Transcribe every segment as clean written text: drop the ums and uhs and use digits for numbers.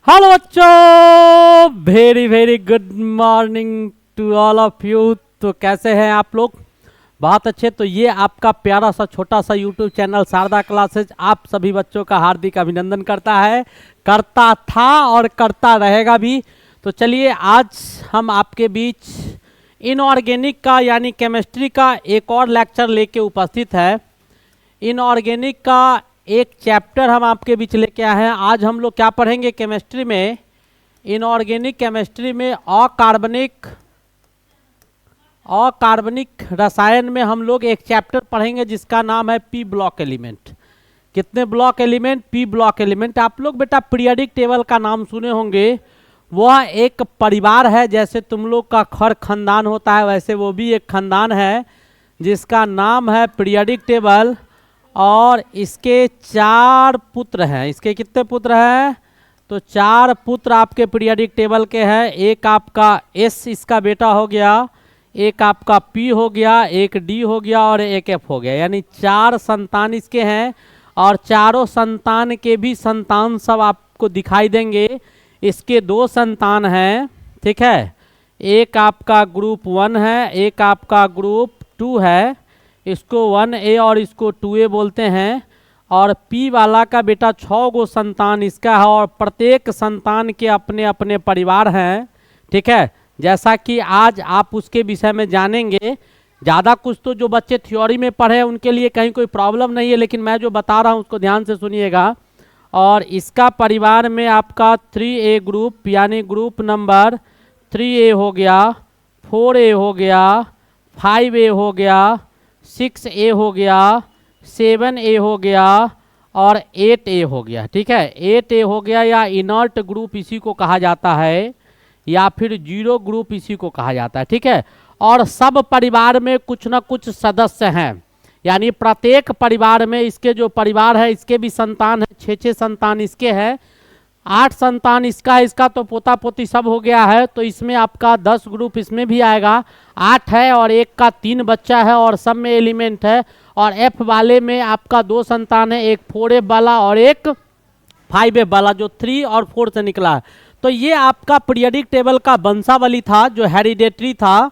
Hello बच्चों, very very good morning to all of you. तो कैसे हैं आप लोग? बहुत अच्छे। तो ये आपका प्यारा सा छोटा सा यूट्यूब चैनल शारदा क्लासेज आप सभी बच्चों का हार्दिक अभिनंदन करता है, करता था और करता रहेगा भी। तो चलिए आज हम आपके बीच इनऑर्गेनिक का यानी केमिस्ट्री का एक और लेक्चर लेके उपस्थित है। इनऑर्गेनिक का एक चैप्टर हम आपके बीच लेके आए हैं। आज हम लोग क्या पढ़ेंगे केमिस्ट्री में? इनऑर्गेनिक केमिस्ट्री में अकार्बनिक रसायन में हम लोग एक चैप्टर पढ़ेंगे जिसका नाम है पी ब्लॉक एलिमेंट। कितने block element? P block element. आप लोग बेटा पीरियोडिक टेबल का नाम सुने होंगे। वह एक परिवार है, जैसे तुम लोग का खर खानदान होता है वैसे वो भी एक खानदान है जिसका नाम है पीरियोडिक टेबल। और इसके 4 पुत्र हैं। इसके कितने पुत्र हैं? तो 4 पुत्र आपके पीरियोडिक टेबल के हैं। एक आपका एस इसका बेटा हो गया, एक आपका पी हो गया, एक डी हो गया और एक एफ हो गया, यानी 4 संतान इसके हैं। और चारों संतान के भी संतान सब आपको दिखाई देंगे। इसके 2 संतान हैं, ठीक है। एक आपका ग्रुप 1 है, एक आपका ग्रुप 2 है। इसको 1A और इसको 2A बोलते हैं। और P वाला का बेटा 6 गो संतान इसका है और प्रत्येक संतान के अपने अपने परिवार हैं, ठीक है। जैसा कि आज आप उसके विषय में जानेंगे। ज़्यादा कुछ तो जो बच्चे थ्योरी में पढ़े उनके लिए कहीं कोई प्रॉब्लम नहीं है, लेकिन मैं जो बता रहा हूँ उसको ध्यान से सुनिएगा। और इसका परिवार में आपका 3A ग्रुप यानी ग्रुप नंबर 3A हो गया, 4A हो गया, 5A हो गया, 6A हो गया, 7A हो गया और 8A हो गया, ठीक है। 8A हो गया या इनर्ट ग्रुप इसी को कहा जाता है, या फिर 0 ग्रुप इसी को कहा जाता है, ठीक है। और सब परिवार में कुछ ना कुछ सदस्य हैं, यानी प्रत्येक परिवार में इसके जो परिवार है इसके भी संतान है। 6 संतान इसके हैं, 8 संतान इसका है। इसका तो पोता पोती सब हो गया है, तो इसमें आपका 10 ग्रुप इसमें भी आएगा। 8 है और एक का 3 बच्चा है और सब में एलिमेंट है। और एफ वाले में आपका 2 संतान है, एक 4F वाला और एक 5F वाला जो 3 और 4 से निकला है। तो ये आपका पीरियोडिक टेबल का वंशावली था जो हेरिडेटरी था,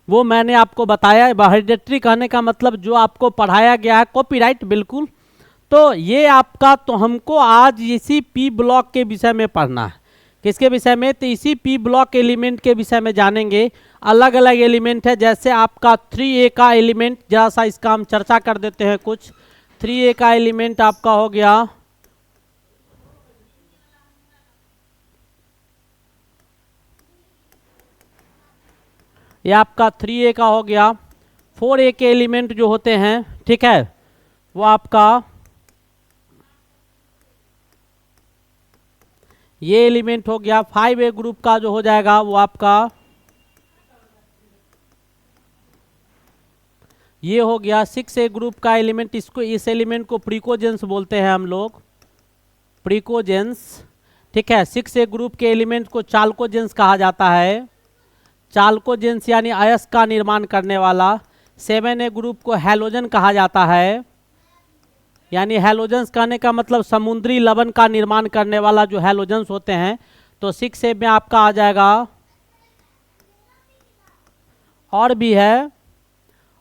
वो मैंने आपको बताया। हेरिडेटरी कहने का मतलब जो आपको पढ़ाया गया है, कॉपीराइट बिल्कुल। तो ये आपका, तो हमको आज इसी पी ब्लॉक के विषय में पढ़ना है। किसके विषय में? तो इसी पी ब्लॉक एलिमेंट के विषय में जानेंगे। अलग अलग एलिमेंट है, जैसे आपका 3A का एलिमेंट, जरा सा इसका हम चर्चा कर देते हैं कुछ। 3A का एलिमेंट आपका हो गया, ये आपका 3A का हो गया। 4A के एलिमेंट जो होते हैं, ठीक है, वो आपका ये एलिमेंट हो गया। 5A ग्रुप का जो हो जाएगा वो आपका ये हो गया। 6A ग्रुप का एलिमेंट, इसको इस एलिमेंट को प्रीकोजेंस बोलते हैं हम लोग, प्रीकोजेंस, ठीक है। 6A ग्रुप के एलिमेंट को चाल्कोजेंस कहा जाता है, चाल्कोजेंस यानी अयस्क का निर्माण करने वाला। 7A ग्रुप को हैलोजन कहा जाता है, यानी हैलोजेंस कहने का मतलब समुद्री लवण का निर्माण करने वाला जो हैलोजेंस होते हैं। तो 6A में आपका आ जाएगा, और भी है,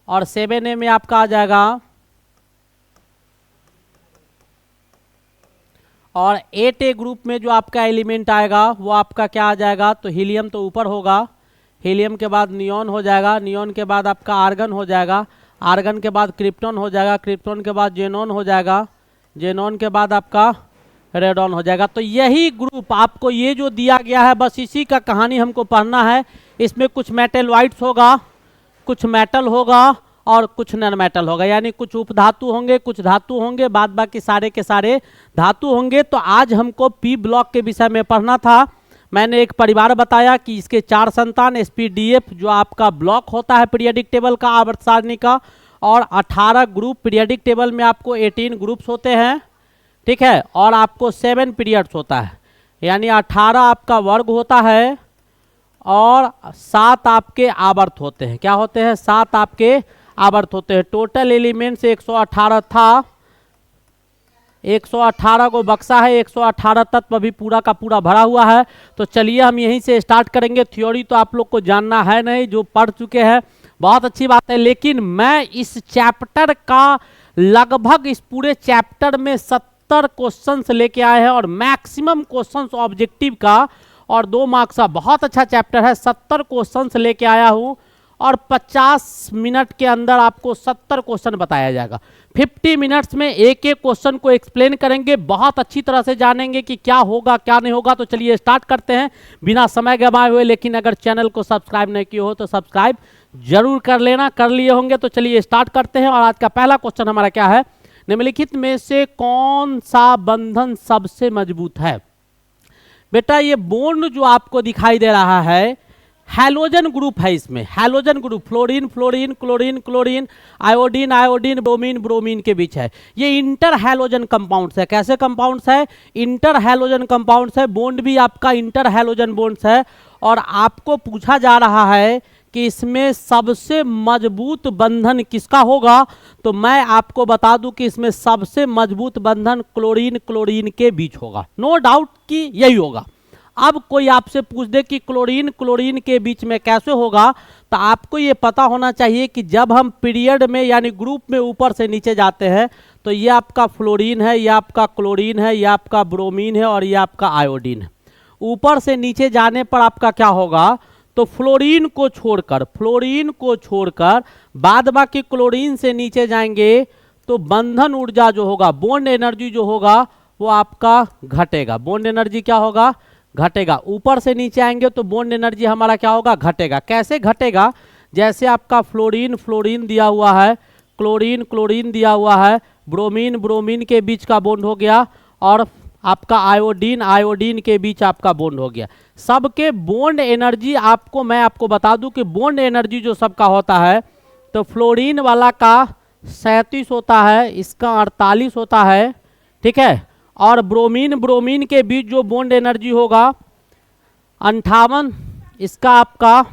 और 7A में आपका आ जाएगा। और 8A ग्रुप में जो आपका एलिमेंट आएगा वो आपका क्या आ जाएगा? तो हीलियम तो ऊपर होगा, हीलियम के बाद नियॉन हो जाएगा, नियॉन के बाद आपका आर्गन हो जाएगा, आर्गन के बाद क्रिप्टॉन हो जाएगा, क्रिप्टॉन के बाद जेनॉन हो जाएगा, जेनॉन के बाद आपका रेडॉन हो जाएगा। तो यही ग्रुप आपको ये जो दिया गया है, बस इसी का कहानी हमको पढ़ना है। इसमें कुछ मेटलॉइड्स होगा, कुछ मेटल होगा और कुछ नॉन मेटल होगा, यानी कुछ उपधातु होंगे, कुछ धातु होंगे, बाद बाकी सारे के सारे धातु होंगे। तो आज हमको पी ब्लॉक के विषय में पढ़ना था। मैंने एक परिवार बताया कि इसके 4 संतान SPDF जो आपका ब्लॉक होता है पीरियोडिक टेबल का, आवर्त सारणी का, और 18 ग्रुप पीरियोडिक टेबल में आपको 18 ग्रुप्स होते हैं, ठीक है। और आपको 7 पीरियड्स होता है, यानी 18 आपका वर्ग होता है और 7 आपके आवर्त होते हैं। क्या होते हैं? 7 आपके आवर्त होते हैं। टोटल एलिमेंट्स 118 था, 118 को बक्सा है, 118 तत्व अभी पूरा का पूरा भरा हुआ है। तो चलिए हम यहीं से स्टार्ट करेंगे। थ्योरी तो आप लोग को जानना है नहीं, जो पढ़ चुके हैं बहुत अच्छी बात है, लेकिन मैं इस चैप्टर का लगभग इस पूरे चैप्टर में 70 क्वेश्चंस लेके आए हैं और मैक्सिमम क्वेश्चंस ऑब्जेक्टिव का और 2 मार्क्स का। बहुत अच्छा चैप्टर है, 70 क्वेश्चंस लेके आया हूँ और 50 मिनट के अंदर आपको 70 क्वेश्चन बताया जाएगा। 50 मिनट्स में एक एक क्वेश्चन को एक्सप्लेन करेंगे, बहुत अच्छी तरह से जानेंगे कि क्या होगा क्या नहीं होगा। तो चलिए स्टार्ट करते हैं बिना समय गंवाए हुए। लेकिन अगर चैनल को सब्सक्राइब नहीं किए हो तो सब्सक्राइब जरूर कर लेना, कर लिए होंगे। तो चलिए स्टार्ट करते हैं। और आज का पहला क्वेश्चन हमारा क्या है, निम्नलिखित में से कौन सा बंधन सबसे मजबूत है। बेटा ये बॉन्ड जो आपको दिखाई दे रहा है हैलोजन ग्रुप है, इसमें halogen group fluorine fluorine chlorine chlorine iodine iodine bromine bromine के बीच है। ये इंटर हैलोजन कंपाउंड्स है। कैसे कंपाउंड्स है, इंटर हैलोजन कंपाउंड्स है। बॉन्ड भी आपका इंटर हैलोजन बॉन्ड्स है। और आपको पूछा जा रहा है कि इसमें सबसे मजबूत बंधन किसका होगा, तो मैं आपको बता दूं कि इसमें सबसे मजबूत बंधन क्लोरीन क्लोरीन के बीच होगा। नो डाउट कि यही होगा। अब कोई आपसे पूछ दे कि क्लोरीन क्लोरीन के बीच में कैसे होगा, तो आपको ये पता होना चाहिए कि जब हम पीरियड में यानी ग्रुप में ऊपर से नीचे जाते हैं तो ये आपका फ्लोरीन है, ये आपका क्लोरीन है, ये आपका ब्रोमीन है और ये आपका आयोडीन है। ऊपर से नीचे जाने पर आपका क्या होगा, तो फ्लोरीन को छोड़कर बाद बाकी क्लोरीन से नीचे जाएंगे तो बंधन ऊर्जा जो होगा, बॉन्ड एनर्जी जो होगा वो आपका घटेगा। बॉन्ड एनर्जी क्या होगा, घटेगा। ऊपर से नीचे आएंगे तो बॉन्ड एनर्जी हमारा क्या होगा, घटेगा। कैसे घटेगा, जैसे आपका फ्लोरीन फ्लोरीन दिया हुआ है, क्लोरीन क्लोरीन दिया हुआ है, ब्रोमीन ब्रोमीन के बीच का बॉन्ड हो गया और आपका आयोडीन आयोडीन के बीच आपका बॉन्ड हो गया। सबके बॉन्ड एनर्जी मैं आपको बता दूं कि बॉन्ड एनर्जी जो सबका होता है, तो फ्लोरीन वाला का 37 होता है, इसका 48 होता है, ठीक है। और ब्रोमीन के बीच जो बॉन्ड एनर्जी होगा 58, इसका आपका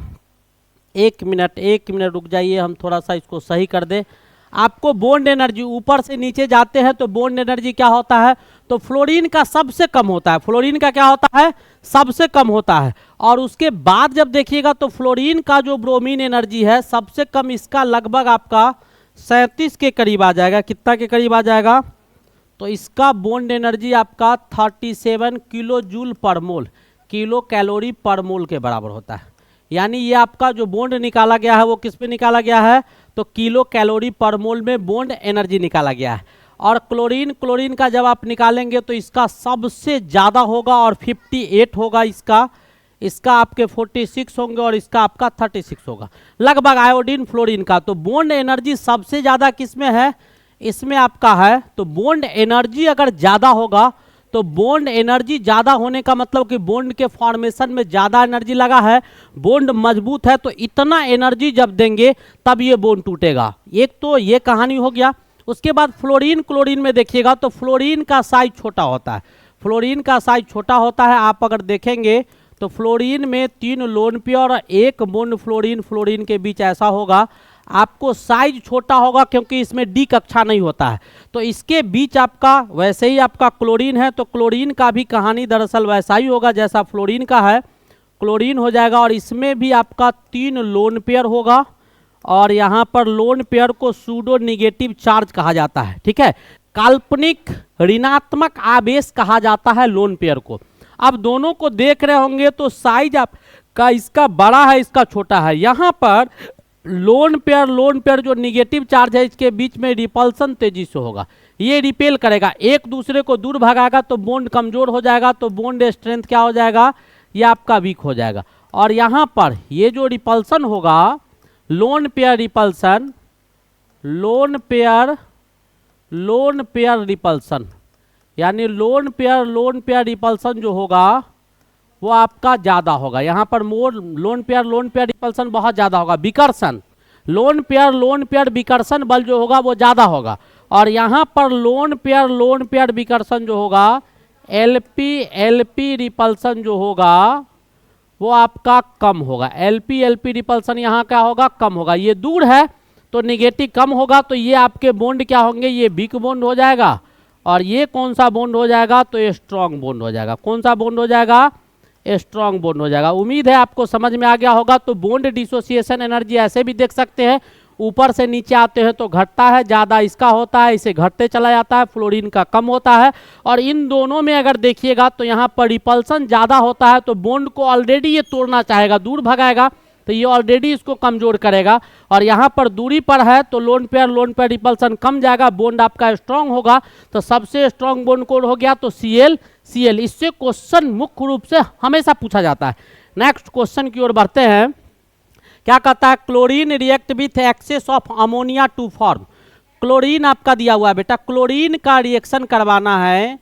एक मिनट रुक जाइए, हम थोड़ा सा इसको सही कर दें। आपको बॉन्ड एनर्जी ऊपर से नीचे जाते हैं तो बॉन्ड एनर्जी क्या होता है, तो फ्लोरीन का सबसे कम होता है। फ्लोरीन का क्या होता है, सबसे कम होता है। और उसके बाद जब देखिएगा तो फ्लोरीन का जो ब्रोमीन एनर्जी है सबसे कम, इसका लगभग आपका 37 के करीब आ जाएगा। कितना के करीब आ जाएगा, तो इसका बॉन्ड एनर्जी आपका 37 किलो जूल पर मोल, किलो कैलोरी पर मोल के बराबर होता है। यानी ये आपका जो बॉन्ड निकाला गया है वो किस पे निकाला गया है, तो किलो कैलोरी पर मोल में बॉन्ड एनर्जी निकाला गया है। और क्लोरीन का जब आप निकालेंगे तो इसका सबसे ज़्यादा होगा और 58 होगा। इसका आपके 46 होंगे और इसका आपका 36 होगा लगभग आयोडीन फ्लोरीन का। तो बॉन्ड एनर्जी सबसे ज़्यादा किसमें है, इसमें आपका है। तो बॉन्ड एनर्जी अगर ज़्यादा होगा तो बॉन्ड एनर्जी ज़्यादा होने का मतलब कि बॉन्ड के फॉर्मेशन में ज़्यादा एनर्जी लगा है, बॉन्ड मजबूत है, तो इतना एनर्जी जब देंगे तब ये बॉन्ड टूटेगा। एक तो ये कहानी हो गया। उसके बाद फ्लोरीन क्लोरीन में देखिएगा तो फ्लोरीन का साइज छोटा होता है। फ्लोरीन का साइज छोटा होता है। आप अगर देखेंगे तो फ्लोरीन में 3 लोन पेयर और 1 बॉन्ड फ्लोरीन के बीच ऐसा होगा। आपको साइज छोटा होगा क्योंकि इसमें डी कक्षा नहीं होता है। तो इसके बीच आपका वैसे ही आपका क्लोरीन है, तो क्लोरीन का भी कहानी दरअसल वैसा ही होगा जैसा फ्लोरीन का है। क्लोरीन हो जाएगा और इसमें भी आपका 3 लोन पेयर होगा और यहाँ पर लोन पेयर को सूडो निगेटिव चार्ज कहा जाता है, ठीक है। काल्पनिक ऋणात्मक आवेश कहा जाता है लोन पेयर को। अब दोनों को देख रहे होंगे तो साइज आपका इसका बड़ा है, इसका छोटा है। यहाँ पर लोन पेयर जो निगेटिव चार्ज है इसके बीच में रिपल्सन तेजी से होगा, ये रिपेल करेगा, एक दूसरे को दूर भगाएगा तो बॉन्ड कमजोर हो जाएगा, तो बॉन्ड स्ट्रेंथ क्या हो जाएगा, ये आपका वीक हो जाएगा। और यहाँ पर ये जो रिपल्सन होगा, lone pair repulsion, lone pair repulsion, यानी लोन पेयर रिपल्सन जो होगा वो आपका ज़्यादा होगा। यहाँ पर लोन पेयर रिपल्सन बहुत ज़्यादा होगा। विकर्षण लोन पेयर विकर्षण बल जो होगा वो ज़्यादा होगा। और यहाँ पर लोन पेयर विकर्षण जो होगा, एलपी रिपल्सन जो होगा वो आपका कम होगा। एलपी रिपल्सन यहाँ क्या होगा, कम होगा। ये दूर है तो निगेटिव कम होगा, तो ये आपके बॉन्ड क्या होंगे, ये वीक बॉन्ड हो जाएगा और ये कौन सा बॉन्ड हो जाएगा, तो ये स्ट्रॉन्ग बॉन्ड हो जाएगा। कौन सा बॉन्ड हो जाएगा, स्ट्रॉन्ग बॉन्ड हो जाएगा। उम्मीद है आपको समझ में आ गया होगा। तो बॉन्ड डिसोसिएशन एनर्जी ऐसे भी देख सकते हैं, ऊपर से नीचे आते हैं तो घटता है, ज़्यादा इसका होता है, इसे घटते चला जाता है, फ्लोरीन का कम होता है। और इन दोनों में अगर देखिएगा तो यहाँ पर रिपल्सन ज़्यादा होता है, तो बॉन्ड को ऑलरेडी ये तोड़ना चाहेगा, दूर भगाएगा, तो ये ऑलरेडी इसको कमजोर करेगा। और यहाँ पर दूरी पर है तो लोन पेयर रिपल्सन कम जाएगा, बॉन्ड आपका स्ट्रांग होगा। तो सबसे स्ट्रांग बॉन्ड कोड हो गया तो Cl। इससे क्वेश्चन मुख्य रूप से हमेशा पूछा जाता है। नेक्स्ट क्वेश्चन की ओर बढ़ते हैं। क्या कहता है, chlorine react with excess of ammonia to form. Chlorine आपका दिया हुआ है बेटा, क्लोरीन का रिएक्शन करवाना है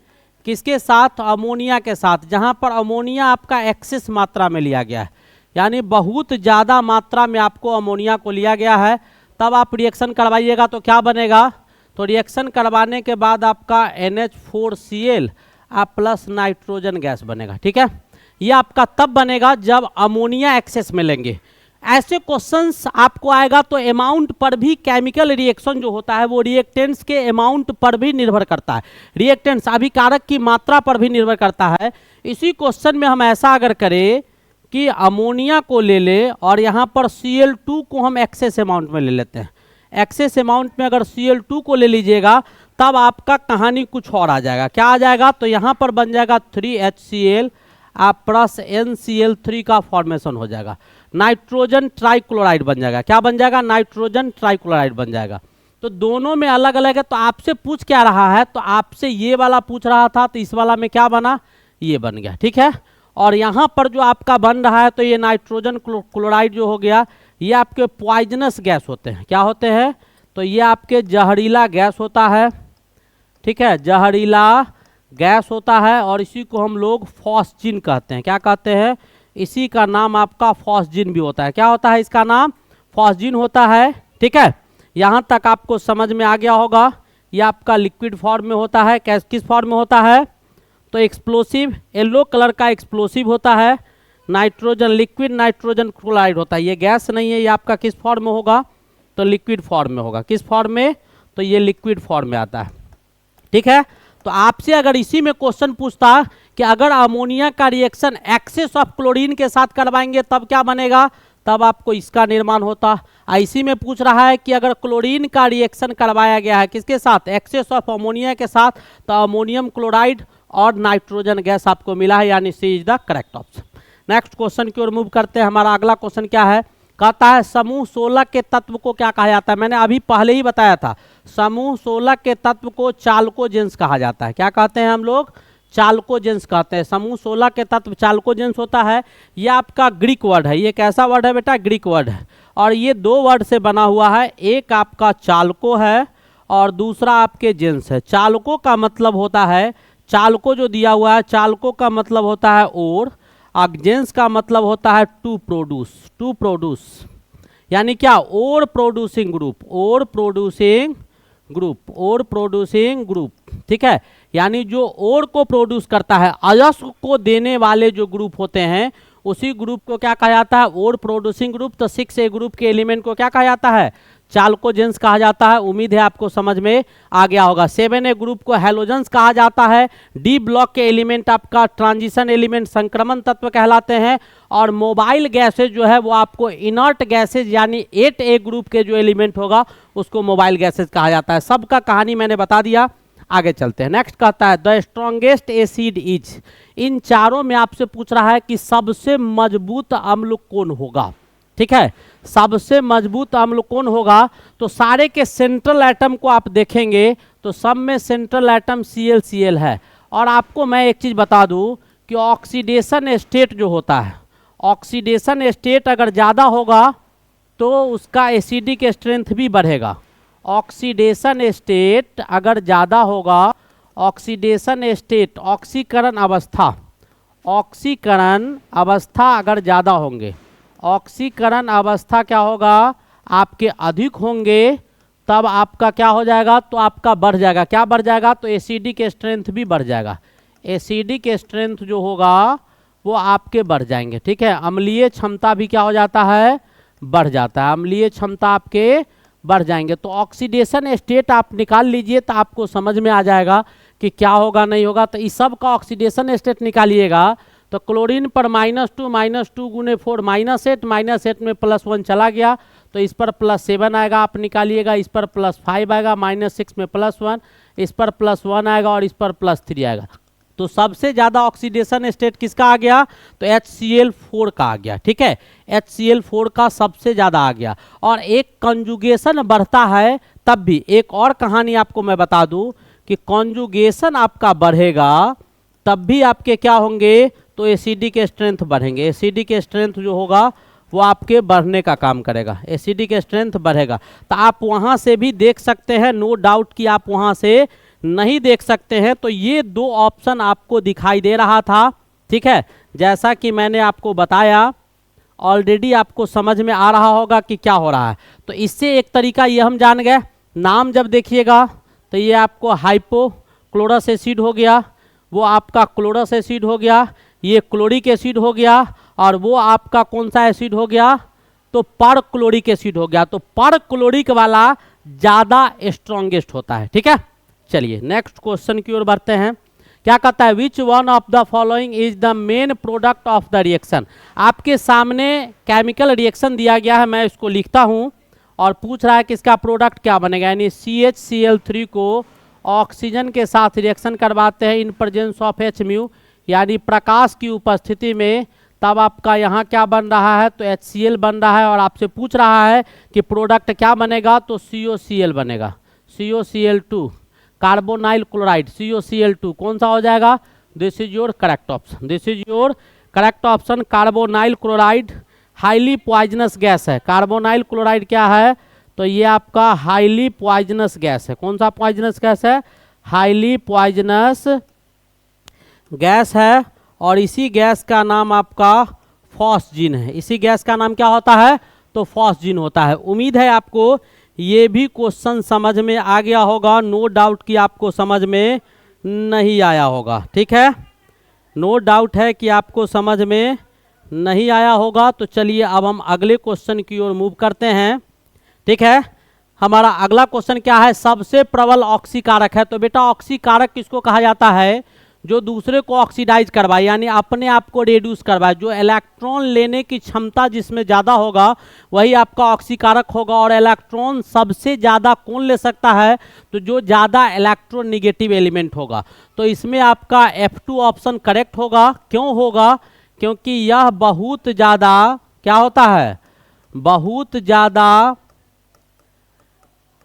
किसके साथ, अमोनिया के साथ, जहां पर अमोनिया आपका एक्सेस मात्रा में लिया गया है, यानी बहुत ज़्यादा मात्रा में आपको अमोनिया को लिया गया है। तब आप रिएक्शन करवाइएगा तो क्या बनेगा, तो रिएक्शन करवाने के बाद आपका NH4Cl आप प्लस नाइट्रोजन गैस बनेगा। ठीक है, ये आपका तब बनेगा जब अमोनिया एक्सेस में लेंगे। ऐसे क्वेश्चंस आपको आएगा तो अमाउंट पर भी, केमिकल रिएक्शन जो होता है वो रिएक्टेंट्स के अमाउंट पर भी निर्भर करता है, रिएक्टेंट्स अभिकारक की मात्रा पर भी निर्भर करता है। इसी क्वेश्चन में हम ऐसा अगर करें कि अमोनिया को ले ले और यहाँ पर Cl2 को हम एक्सेस अमाउंट में ले लेते हैं, एक्सेस अमाउंट में अगर Cl2 को ले लीजिएगा तब आपका कहानी कुछ और आ जाएगा। क्या आ जाएगा, तो यहाँ पर बन जाएगा 3HCl आप प्लस NCl3 का फॉर्मेशन हो जाएगा, नाइट्रोजन ट्राइक्लोराइड बन जाएगा। क्या बन जाएगा, नाइट्रोजन ट्राइक्लोराइड बन जाएगा। तो दोनों में अलग अलग है। तो आपसे पूछ क्या रहा है, तो आपसे ये वाला पूछ रहा था, तो इस वाला में क्या बना, ये बन गया। ठीक है, और यहाँ पर जो आपका बन रहा है तो ये नाइट्रोजन क्लोराइड जो हो गया, ये आपके पॉइजनस गैस होते हैं। क्या होते हैं, तो ये आपके जहरीला गैस होता है। ठीक है, जहरीला गैस होता है और इसी को हम लोग फॉस्जिन कहते हैं। क्या कहते हैं, इसी का नाम आपका फॉस्जिन भी होता है। क्या होता है, इसका नाम फॉस्जिन होता है। ठीक है, यहाँ तक आपको समझ में आ गया होगा। ये आपका लिक्विड फॉर्म में होता है। किस फॉर्म में होता है, तो एक्सप्लोसिव, येलो कलर का एक्सप्लोसिव होता है। नाइट्रोजन, लिक्विड नाइट्रोजन क्लोराइड होता है। ये गैस नहीं है, ये आपका किस फॉर्म में होगा, तो लिक्विड फॉर्म में होगा। किस फॉर्म में, तो ये लिक्विड फॉर्म में आता है। ठीक है, तो आपसे अगर इसी में क्वेश्चन पूछता कि अगर अमोनिया का रिएक्शन एक्सेस ऑफ क्लोरीन के साथ करवाएंगे तब क्या बनेगा, तब आपको इसका निर्माण होता। इसी में पूछ रहा है कि अगर क्लोरीन का रिएक्शन करवाया गया है किसके साथ, एक्सेस ऑफ अमोनिया के साथ, तो अमोनियम क्लोराइड और नाइट्रोजन गैस आपको मिला है, यानी C is the correct option. Next question की ओर मूव करते हैं। हमारा अगला क्वेश्चन क्या है, कहता है समूह 16 के तत्व को क्या कहा जाता है। मैंने अभी पहले ही बताया था, समूह 16 के तत्व को चाल्कोजेंस कहा जाता है। क्या कहते हैं हम लोग, चाल्कोजेंस कहते हैं। समूह 16 के तत्व चाल्कोजेंस होता है। ये आपका ग्रीक वर्ड है। ये कैसा वर्ड है बेटा, ग्रीक वर्ड है। और ये दो वर्ड से बना हुआ है, एक आपका चाल्को है और दूसरा आपके जेंस है। चाल्को का मतलब होता है, चाल्को जो दिया हुआ है, चाल्को का मतलब होता है और जेंस का मतलब होता है टू प्रोड्यूस। टू प्रोड्यूस यानी क्या, और प्रोड्यूसिंग ग्रुप, और प्रोड्यूसिंग ग्रुप, और प्रोड्यूसिंग ग्रुप। ठीक है, यानी जो और को प्रोड्यूस करता है, अयस्क को देने वाले जो ग्रुप होते हैं उसी ग्रुप को क्या कहा जाता है, और प्रोड्यूसिंग ग्रुप। तो 6A ग्रुप के एलिमेंट को क्या कहा जाता है, चाल्कोजेंस कहा जाता है। उम्मीद है आपको समझ में आ गया होगा। 7A ग्रुप को हैलोजेंस कहा जाता है। डी ब्लॉक के एलिमेंट आपका ट्रांजिशन एलिमेंट, संक्रमण तत्व कहलाते हैं। और मोबाइल गैसेज जो है वो आपको इनर्ट गैसेज, यानी 8A ग्रुप के जो एलिमेंट होगा उसको मोबाइल गैसेज कहा जाता है। सबका कहानी मैंने बता दिया, आगे चलते हैं। नेक्स्ट कहता है द स्ट्रॉन्गेस्ट एसिड इज। इन चारों में आपसे पूछ रहा है कि सबसे मजबूत अम्ल कौन होगा। ठीक है, सबसे मजबूत अम्ल कौन होगा, तो सारे के सेंट्रल एटम को आप देखेंगे तो सब में सेंट्रल एटम Cl है। और आपको मैं एक चीज़ बता दूं कि ऑक्सीडेशन स्टेट जो होता है, ऑक्सीडेशन स्टेट अगर ज़्यादा होगा तो उसका एसिडिक स्ट्रेंथ भी बढ़ेगा। ऑक्सीडेशन स्टेट अगर ज़्यादा होगा, ऑक्सीडेशन स्टेट, ऑक्सीकरण अवस्था, ऑक्सीकरण अवस्था अगर ज़्यादा होंगे, ऑक्सीकरण अवस्था क्या होगा, आपके अधिक होंगे, तब आपका क्या हो जाएगा, तो आपका बढ़ जाएगा। क्या बढ़ जाएगा, तो एसिडिक स्ट्रेंथ भी बढ़ जाएगा। एसिडिक स्ट्रेंथ जो होगा वो आपके बढ़ जाएंगे। ठीक है, अम्लीय क्षमता भी क्या हो जाता है, बढ़ जाता है। अम्लीय क्षमता आपके बढ़ जाएंगे। तो ऑक्सीडेशन स्टेट आप निकाल लीजिए तो आपको समझ में आ जाएगा कि क्या होगा नहीं होगा। तो इस सब का ऑक्सीडेशन स्टेट निकालिएगा तो क्लोरीन पर -2 गुने 4 -8 में +1 चला गया तो इस पर +7 आएगा, आप निकालिएगा। इस पर +5 आएगा, -6 में +1, इस पर +1 आएगा और इस पर +3 आएगा। तो सबसे ज़्यादा ऑक्सीडेशन स्टेट किसका आ गया? तो HCl4 का आ गया। ठीक है, HCl4 का सबसे ज़्यादा आ गया। और एक कंजुगेशन बढ़ता है तब भी, एक और कहानी आपको मैं बता दूं कि कंजुगेशन आपका बढ़ेगा तब भी आपके क्या होंगे? तो एसिडिक स्ट्रेंथ बढ़ेंगे। एसिडिक स्ट्रेंथ जो होगा वो आपके बढ़ने का काम करेगा, एसिडिक स्ट्रेंथ बढ़ेगा। तो आप वहाँ से भी देख सकते हैं, नो डाउट कि आप वहाँ से नहीं देख सकते हैं। तो ये दो ऑप्शन आपको दिखाई दे रहा था। ठीक है, जैसा कि मैंने आपको बताया, ऑलरेडी आपको समझ में आ रहा होगा कि क्या हो रहा है। तो इससे एक तरीका ये हम जान गए, नाम जब देखिएगा तो ये आपको हाइपोक्लोरस एसिड हो गया, वो आपका क्लोरस एसिड हो गया, ये क्लोरिक एसिड हो गया, और वो आपका कौन सा एसिड हो गया? तो पर क्लोरिक एसिड हो गया। तो पर क्लोरिक वाला ज़्यादा स्ट्रॉन्गेस्ट होता है। ठीक है, चलिए नेक्स्ट क्वेश्चन की ओर बढ़ते हैं। क्या कहता है? Which one of the following is the main product of the reaction. आपके सामने केमिकल रिएक्शन दिया गया है, मैं इसको लिखता हूं और पूछ रहा है कि इसका प्रोडक्ट क्या बनेगा। यानी CHCl3 को ऑक्सीजन के साथ रिएक्शन करवाते हैं इन प्रेजेंस ऑफ H-म्यू, यानी प्रकाश की उपस्थिति में, तब आपका यहाँ क्या बन रहा है? तो HCl बन रहा है। और आपसे पूछ रहा है कि प्रोडक्ट क्या बनेगा? तो COCl बनेगा, COCl2, कार्बोनाइल क्लोराइड, COCl2 कौन सा हो जाएगा? This is your correct option, this is your correct option. Carbonyl chloride highly poisonous gas है। कार्बोनाइल क्लोराइड क्या है? तो ये आपका हाईली पॉइजनस गैस है। कौन सा पॉइजनस गैस है? हाईली पॉइजनस गैस है। और इसी गैस का नाम आपका फॉस्जीन है। इसी गैस का नाम क्या होता है? तो फॉस्जीन होता है। उम्मीद है आपको ये भी क्वेश्चन समझ में आ गया होगा। नो डाउट कि आपको समझ में नहीं आया होगा। ठीक है, नो डाउट है कि आपको समझ में नहीं आया होगा। तो चलिए अब हम अगले क्वेश्चन की ओर मूव करते हैं। ठीक है, हमारा अगला क्वेश्चन क्या है? सबसे प्रबल ऑक्सीकारक है। तो बेटा ऑक्सीकारक किसको कहा जाता है? जो दूसरे को ऑक्सीडाइज करवाए, यानी अपने आप को रिड्यूस करवाए। जो इलेक्ट्रॉन लेने की क्षमता जिसमें ज़्यादा होगा वही आपका ऑक्सीकारक होगा। और इलेक्ट्रॉन सबसे ज़्यादा कौन ले सकता है? तो जो ज़्यादा इलेक्ट्रोनिगेटिव एलिमेंट होगा। तो इसमें आपका F2 ऑप्शन करेक्ट होगा। क्यों होगा? क्योंकि यह बहुत ज़्यादा क्या होता है? बहुत ज़्यादा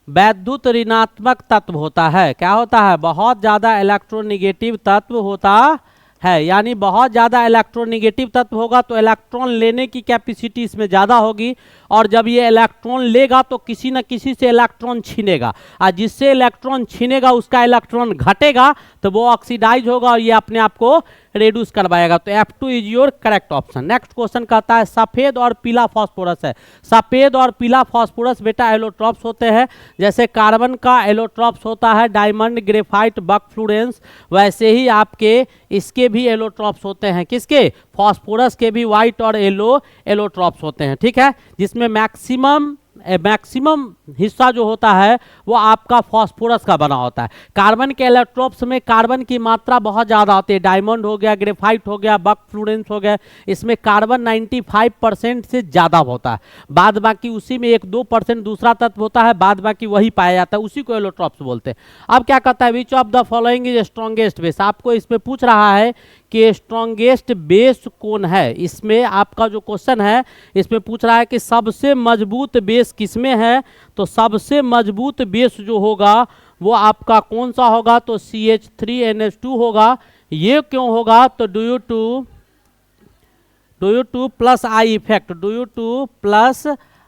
वैद्युत ऋणात्मक तत्व होता है। क्या होता है? बहुत ज़्यादा इलेक्ट्रोनिगेटिव तत्व होता है। यानी बहुत ज़्यादा इलेक्ट्रोनिगेटिव तत्व होगा तो इलेक्ट्रॉन लेने की कैपेसिटी इसमें ज़्यादा होगी। और जब ये इलेक्ट्रॉन लेगा तो किसी न किसी से इलेक्ट्रॉन छीनेगा, और जिससे इलेक्ट्रॉन छीनेगा उसका इलेक्ट्रॉन घटेगा तो वो ऑक्सीडाइज होगा और ये अपने आप को रिड्यूस करवाएगा। तो F2 is your correct option. Next question कहता है सफ़ेद और पीला फास्फोरस है। सफ़ेद और पीला फास्फोरस बेटा एलोट्रॉप्स होते हैं। जैसे कार्बन का एलोट्रॉप्स होता है डायमंड, ग्रेफाइट, बक फ्लोरेंस, वैसे ही आपके इसके भी एलोट्रॉप्स होते हैं। किसके? फास्फोरस के भी वाइट और येलो एलोट्रॉप्स होते हैं। ठीक है, जिसमें मैक्सिमम हिस्सा जो होता है वो आपका फास्फोरस का बना होता है। कार्बन के एलोट्रॉप्स में कार्बन की मात्रा बहुत ज़्यादा होती है। डायमंड हो गया, ग्रेफाइट हो गया, बक फ्लोरेंस हो गया, इसमें कार्बन 95% से ज़्यादा होता है। बाद बाकी उसी में 1-2% दूसरा तत्व होता है, बाद बाकी वही पाया जाता है, उसी को एलोट्रॉप्स बोलते हैं। अब क्या कहता है? विच of the following is strongest base. आपको इसमें पूछ रहा है कि स्ट्रॉन्गेस्ट बेस कौन है। इसमें आपका जो क्वेश्चन है इसमें पूछ रहा है कि सबसे मजबूत बेस किसमें है। तो सबसे मजबूत बेस जो होगा वो आपका कौन सा होगा? तो CH3NH2 होगा। ये क्यों होगा? तो due two plus I effect, due two plus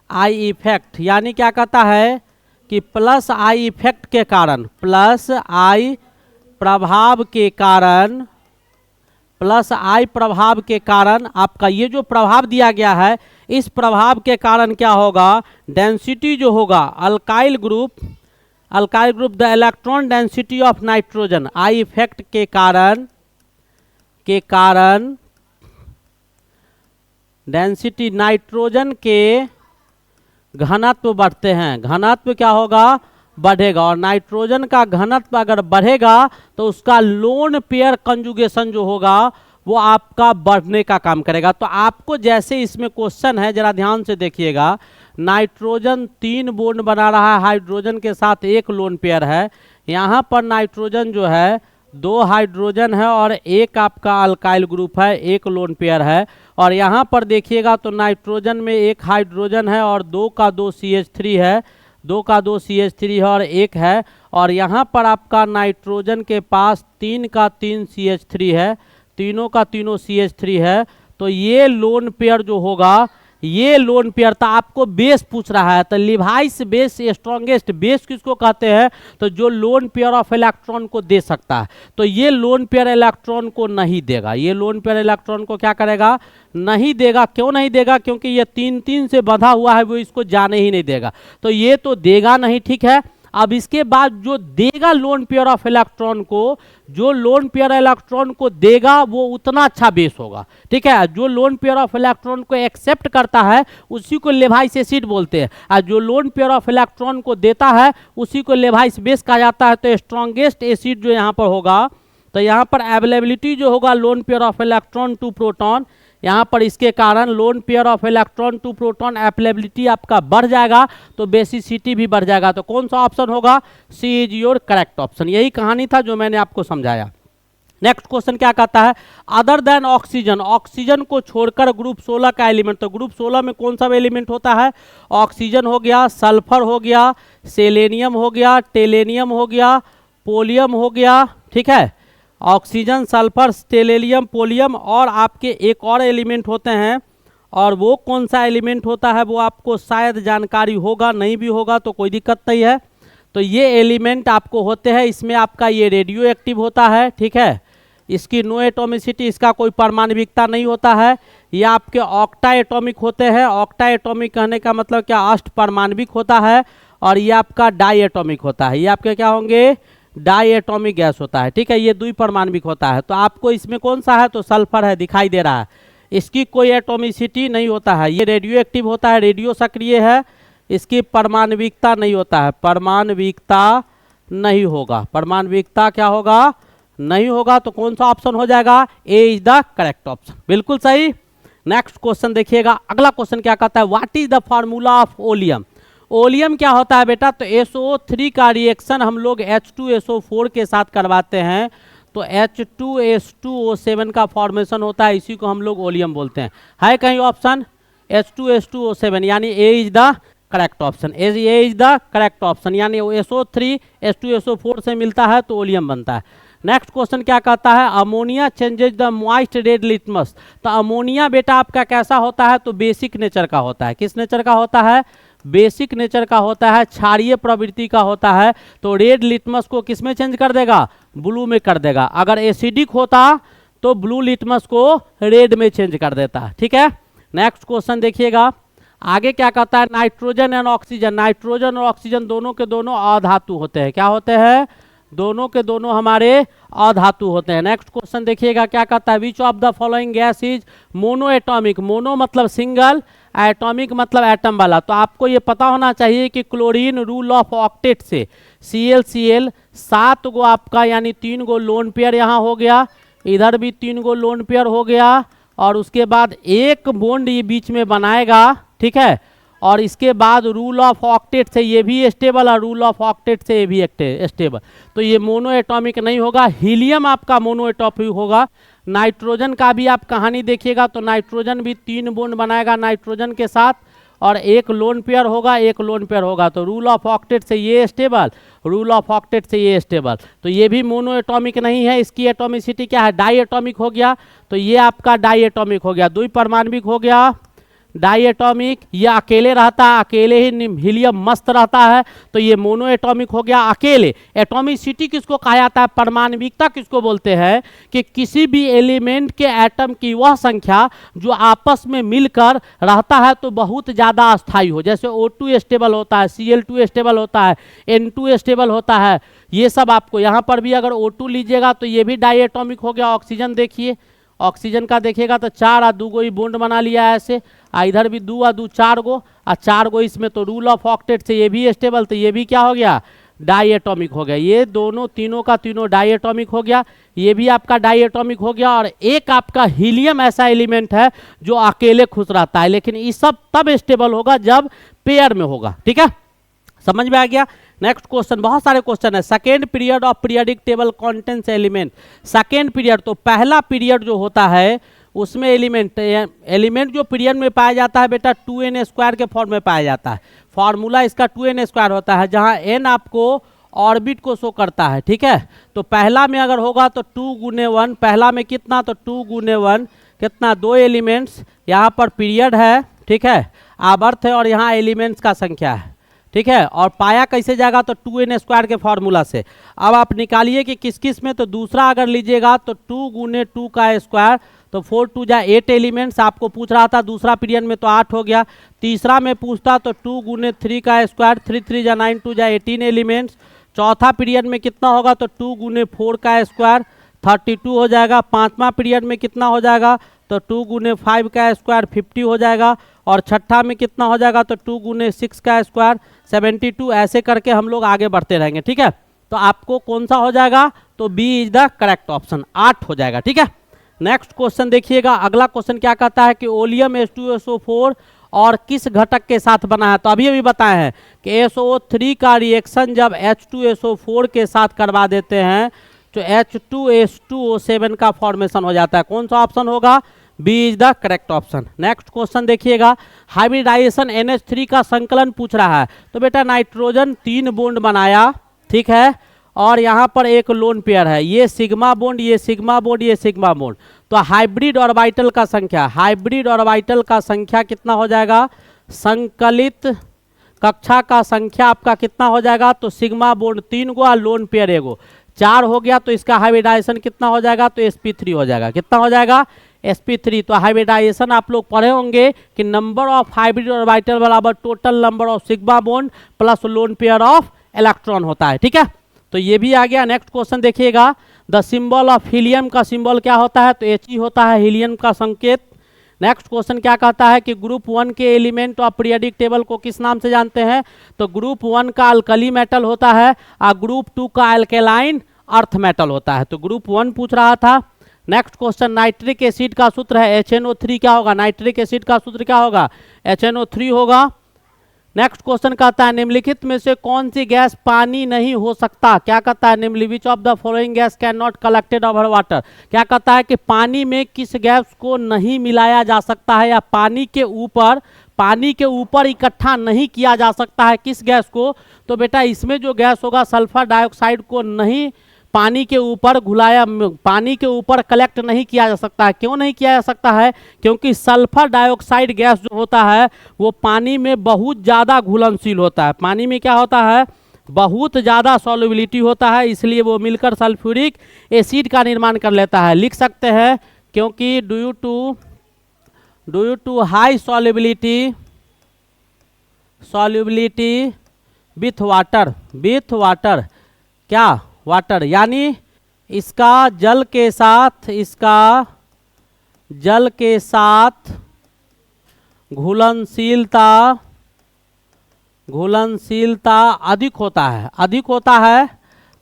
I effect. यानी क्या कहता है कि प्लस आई इफेक्ट के कारण, प्लस आई प्रभाव के कारण, प्लस आई प्रभाव के कारण आपका ये जो प्रभाव दिया गया है, इस प्रभाव के कारण क्या होगा? डेंसिटी जो होगा alkyl group the electron density of nitrogen, I effect के कारण डेंसिटी नाइट्रोजन के घनत्व बढ़ते हैं। घनत्व क्या होगा? बढ़ेगा, और नाइट्रोजन का घनत्व अगर बढ़ेगा तो उसका लोन पेयर कंजुगेशन जो होगा वो आपका बढ़ने का काम करेगा। तो आपको जैसे इसमें क्वेश्चन है, जरा ध्यान से देखिएगा, नाइट्रोजन 3 बॉन्ड बना रहा है, हाइड्रोजन के साथ एक लोन पेयर है। यहाँ पर नाइट्रोजन जो है 2 हाइड्रोजन है और एक आपका अल्काइल ग्रुप है, एक लोन पेयर है। और यहाँ पर देखिएगा तो नाइट्रोजन में एक हाइड्रोजन है और 2 का 2 CH3 है, 2 का 2 CH3 है और एक है। और यहाँ पर आपका नाइट्रोजन के पास 3 का 3 CH3 है, तीनों का तीनों CH3 है। तो ये लोन पेयर जो होगा, ये लोन पेयर था। आपको बेस पूछ रहा है, तो लिवाइस बेस स्ट्रॉन्गेस्ट बेस किसको कहते हैं, तो जो लोन पेयर ऑफ इलेक्ट्रॉन को दे सकता है। तो ये लोन पेयर इलेक्ट्रॉन को नहीं देगा, ये लोन पेयर इलेक्ट्रॉन को क्या करेगा, नहीं देगा। क्यों नहीं देगा, क्योंकि ये 3-3 से बंधा हुआ है, वो इसको जाने ही नहीं देगा, तो ये तो देगा नहीं, ठीक है। अब इसके बाद जो देगा लोन पेयर ऑफ इलेक्ट्रॉन को, जो लोन पेयर इलेक्ट्रॉन को देगा वो उतना अच्छा बेस होगा, ठीक है। जो लोन पेयर ऑफ इलेक्ट्रॉन को एक्सेप्ट करता है उसी को लेवाइस एसिड बोलते हैं, और जो लोन पेयर ऑफ इलेक्ट्रॉन को देता है उसी को लेवाइस बेस कहा जाता है। तो स्ट्रॉन्गेस्ट एसिड जो यहाँ पर होगा, तो यहाँ पर अवेलेबिलिटी जो होगा lone pair of electron to proton, यहाँ पर इसके कारण lone pair of electron to proton availability आपका बढ़ जाएगा, तो बेसिसिटी भी बढ़ जाएगा। तो कौन सा ऑप्शन होगा, सी इज योर करेक्ट ऑप्शन। यही कहानी था जो मैंने आपको समझाया। नेक्स्ट क्वेश्चन क्या कहता है, अदर देन ऑक्सीजन, ऑक्सीजन को छोड़कर ग्रुप 16 का एलिमेंट, तो ग्रुप 16 में कौन सा एलिमेंट होता है, ऑक्सीजन हो गया, सल्फर हो गया, सेलेनियम हो गया, टेलेनियम हो गया, पोलियम हो गया, ठीक है। ऑक्सीजन, सल्फर, टेलेनियम, पोलियम, और आपके एक और एलिमेंट होते हैं, और वो कौन सा एलिमेंट होता है वो आपको शायद जानकारी होगा, नहीं भी होगा तो कोई दिक्कत नहीं है। तो ये एलिमेंट आपको होते हैं, इसमें आपका ये रेडियो एक्टिव होता है, ठीक है। इसकी नो एटोमिसिटी, इसका कोई परमाणविकता नहीं होता है। ये आपके ऑक्टा एटॉमिक होते हैं, ऑक्टा एटॉमिक कहने का मतलब क्या, 8 परमाणविक होता है। और ये आपका डाई एटॉमिक होता है, ये आपके क्या होंगे, डाई एटॉमिक गैस होता है, ठीक है। ये 2 परमाणविक होता है। तो आपको इसमें कौन सा है, तो सल्फर है, दिखाई दे रहा है। इसकी कोई एटोमिसिटी नहीं होता है, ये रेडियो एक्टिव होता है, रेडियो सक्रिय है, इसकी परमाणविकता नहीं होता है, परमाणविकता नहीं होगा, परमाणविकता क्या होगा, नहीं होगा। तो कौन सा ऑप्शन हो जाएगा, ए इज द करेक्ट ऑप्शन, बिल्कुल सही। नेक्स्ट क्वेश्चन देखिएगा, अगला क्वेश्चन क्या कहता है, what is the formula of oleum. Oleum क्या होता है बेटा, तो SO3 का रिएक्शन हम लोग H2SO4 के साथ करवाते हैं, तो H2S2O7 का फॉर्मेशन होता है, इसी को हम लोग ओलियम बोलते हैं। है कहीं ऑप्शन, H2S2O7, यानी A is the correct option, A is the correct option, यानी SO3 H2SO4 से मिलता है तो ओलियम बनता है। नेक्स्ट क्वेश्चन क्या कहता है, ammonia changes the moist red litmus. तो अमोनिया बेटा आपका कैसा होता है, तो बेसिक नेचर का होता है। किस नेचर का होता है, बेसिक नेचर का होता है, क्षारीय प्रवृत्ति का होता है। तो रेड लिटमस को किस में चेंज कर देगा, ब्लू में कर देगा। अगर एसिडिक होता तो ब्लू लिटमस को रेड में चेंज कर देता, ठीक है। नेक्स्ट क्वेश्चन देखिएगा, आगे क्या कहता है, नाइट्रोजन एंड ऑक्सीजन, नाइट्रोजन और ऑक्सीजन दोनों के दोनों अधातु होते हैं। क्या होते हैं, दोनों के दोनों हमारे अधातु होते हैं। नेक्स्ट क्वेश्चन देखिएगा क्या कहता है, विच of the following gas is mono atomic, mono मतलब सिंगल, एटॉमिक मतलब एटम वाला। तो आपको ये पता होना चाहिए कि क्लोरीन रूल ऑफ ऑक्टेट से ClCl 7 गो आपका, यानी 3 गो लोन पेयर यहाँ हो गया, इधर भी 3 गो लोन पेयर हो गया, और उसके बाद एक बॉन्ड ये बीच में बनाएगा, ठीक है। और इसके बाद रूल ऑफ ऑक्टेट से ये भी स्टेबल, और रूल ऑफ ऑक्टेट से ये भी स्टेबल। तो ये मोनो एटॉमिक नहीं होगा, हीलियम आपका मोनो एटॉमिक होगा। नाइट्रोजन का भी आप कहानी देखिएगा, तो नाइट्रोजन भी 3 बॉन्ड बनाएगा नाइट्रोजन के साथ, और एक लोन पेयर होगा, एक लोन पेयर होगा। तो रूल ऑफ ऑक्टेट से ये स्टेबल, रूल ऑफ ऑक्टेट से ये स्टेबल। तो ये भी मोनो एटॉमिक नहीं है, इसकी एटॉमिसिटी क्या है, डाई एटॉमिक हो गया। तो ये आपका डाई एटॉमिक हो गया, 2 परमाणविक हो गया, डाई एटॉमिक। ये अकेले रहता है, अकेले ही हीलियम मस्त रहता है, तो ये मोनो एटॉमिक हो गया अकेले। एटॉमिसिटी किसको कहा जाता है, परमाणविकता किसको बोलते हैं, कि किसी भी एलिमेंट के एटम की वह संख्या जो आपस में मिलकर रहता है तो बहुत ज़्यादा अस्थायी हो। जैसे O2 स्टेबल होता है, Cl2 स्टेबल होता है, N2 स्टेबल होता है, ये सब आपको। यहाँ पर भी अगर O2 लीजिएगा तो ये भी डाई एटॉमिक हो गया। ऑक्सीजन देखिए, ऑक्सीजन का देखिएगा तो 4 और 2 गो ही बॉन्ड बना लिया है ऐसे, इधर भी 2 और 2 4 गो, और 4 गो इसमें। तो रूल ऑफ ऑक्टेट से ये भी स्टेबल, तो ये भी क्या हो गया, डाई एटॉमिक हो गया, ये दोनों तीनों का तीनों डाई एटॉमिक हो गया, ये भी आपका डाई एटॉमिक हो गया, और एक आपका हीलियम ऐसा एलिमेंट है जो अकेले खुश रहता है, लेकिन ये सब तब स्टेबल होगा जब पेयर में होगा। ठीक है, समझ में आ गया। नेक्स्ट क्वेश्चन, बहुत सारे क्वेश्चन है। Second period of periodic table contents element. Second period, तो पहला पीरियड जो होता है उसमें एलिमेंट जो पीरियड में पाया जाता है बेटा 2n² के फॉर्म में पाया जाता है। फॉर्मूला इसका 2n² होता है, जहां n आपको ऑर्बिट को शो करता है। ठीक है, तो पहला में अगर होगा तो 2 गुने 1, पहला में कितना, तो 2 गुने 1 कितना, 2 एलिमेंट्स, यहाँ पर पीरियड है, ठीक है, आवर्त है, और यहाँ एलिमेंट्स का संख्या है। ठीक है, और पाया कैसे जाएगा, तो 2n² के फॉर्मूला से। अब आप निकालिए कि किस किस में, तो दूसरा अगर लीजिएगा तो 2 गुने 2 का स्क्वायर, तो 4 2 जा 8 एलिमेंट्स आपको पूछ रहा था दूसरा पीरियड में, तो 8 हो गया। तीसरा में पूछता तो 2 गुने 3 का स्क्वायर, 3 3 जा 9 2 जा 18 एलिमेंट्स। चौथा पीरियड में कितना होगा, तो 2 गुने 4 का स्क्वायर 32 हो जाएगा। पांचवा पीरियड में कितना हो जाएगा, तो 2 गुने 5 का स्क्वायर 50 हो जाएगा। और छठा में कितना हो जाएगा, तो 2 गुने 6 का स्क्वायर 72। ऐसे करके हम लोग आगे बढ़ते रहेंगे। ठीक है, तो आपको कौन सा हो जाएगा, तो B is the correct option, 8 हो जाएगा। ठीक है, नेक्स्ट क्वेश्चन देखिएगा। अगला क्वेश्चन क्या कहता है कि ओलियम H2SO4 और किस घटक के साथ बना है, तो अभी अभी बताए हैं कि SO3 का रिएक्शन जब H2SO4 के साथ करवा देते हैं तो H2H2O7 का फॉर्मेशन हो जाता है। कौन सा ऑप्शन होगा, B is the correct option. Next question देखिएगा, हाइब्रिडाइजेशन NH3 का संकलन पूछ रहा है। तो बेटा नाइट्रोजन 3 बॉन्ड बनाया, ठीक है, और यहाँ पर एक लोन पेयर है, ये सिग्मा बॉन्ड, ये सिग्मा बॉन्ड, ये सिग्मा बॉन्ड। तो हाइब्रिड ऑर्बिटल का संख्या, हाइब्रिड ऑर्बिटल का संख्या कितना हो जाएगा, संकलित कक्षा का संख्या आपका कितना हो जाएगा, तो सिग्मा बॉन्ड 3 गो, लोन पेयर एगो, 4 हो गया। तो इसका हाइब्रिडाइजेशन कितना हो जाएगा, तो sp3 हो जाएगा। कितना हो जाएगा, sp3। तो हाइब्रिडाइजेशन आप लोग पढ़े होंगे कि नंबर ऑफ हाइब्रिड ऑर्बिटल बराबर total number of sigma bond plus lone pair of electron होता है। ठीक है, तो ये भी आ गया। नेक्स्ट क्वेश्चन देखिएगा, द सिंबल ऑफ हीलियम का सिंबल क्या होता है, तो He होता है हीलियम का संकेत। नेक्स्ट क्वेश्चन क्या कहता है कि ग्रुप 1 के एलिमेंट ऑफ पीरियडिक टेबल को किस नाम से जानते हैं, तो ग्रुप 1 का अल्कली मेटल होता है और ग्रुप 2 का अल्केलाइन अर्थ मेटल होता है। तो ग्रुप 1 पूछ रहा था। नेक्स्ट क्वेश्चन, नाइट्रिक एसिड का सूत्र है HNO3, क्या होगा, नाइट्रिक एसिड का सूत्र क्या होगा, HNO3 होगा। नेक्स्ट क्वेश्चन कहता है निम्नलिखित में से कौन सी गैस पानी नहीं हो सकता, क्या कहता है, निम्नलिखित विच of the following gas can not collected over water. क्या कहता है कि पानी में किस गैस को नहीं मिलाया जा सकता है, या पानी के ऊपर इकट्ठा नहीं किया जा सकता है, किस गैस को, तो बेटा इसमें जो गैस होगा सल्फर डाइऑक्साइड को नहीं पानी के ऊपर पानी के ऊपर कलेक्ट नहीं किया जा सकता है। क्यों नहीं किया जा सकता है, क्योंकि सल्फर डाइऑक्साइड गैस जो होता है वो पानी में बहुत ज़्यादा घुलनशील होता है, पानी में क्या होता है, बहुत ज़्यादा सॉल्युबिलिटी होता है, इसलिए वो मिलकर सल्फ्यूरिक एसिड का निर्माण कर लेता है। लिख सकते हैं क्योंकि due to high solubility with water क्या, वाटर, यानी इसका जल के साथ घुलनशीलता अधिक होता है,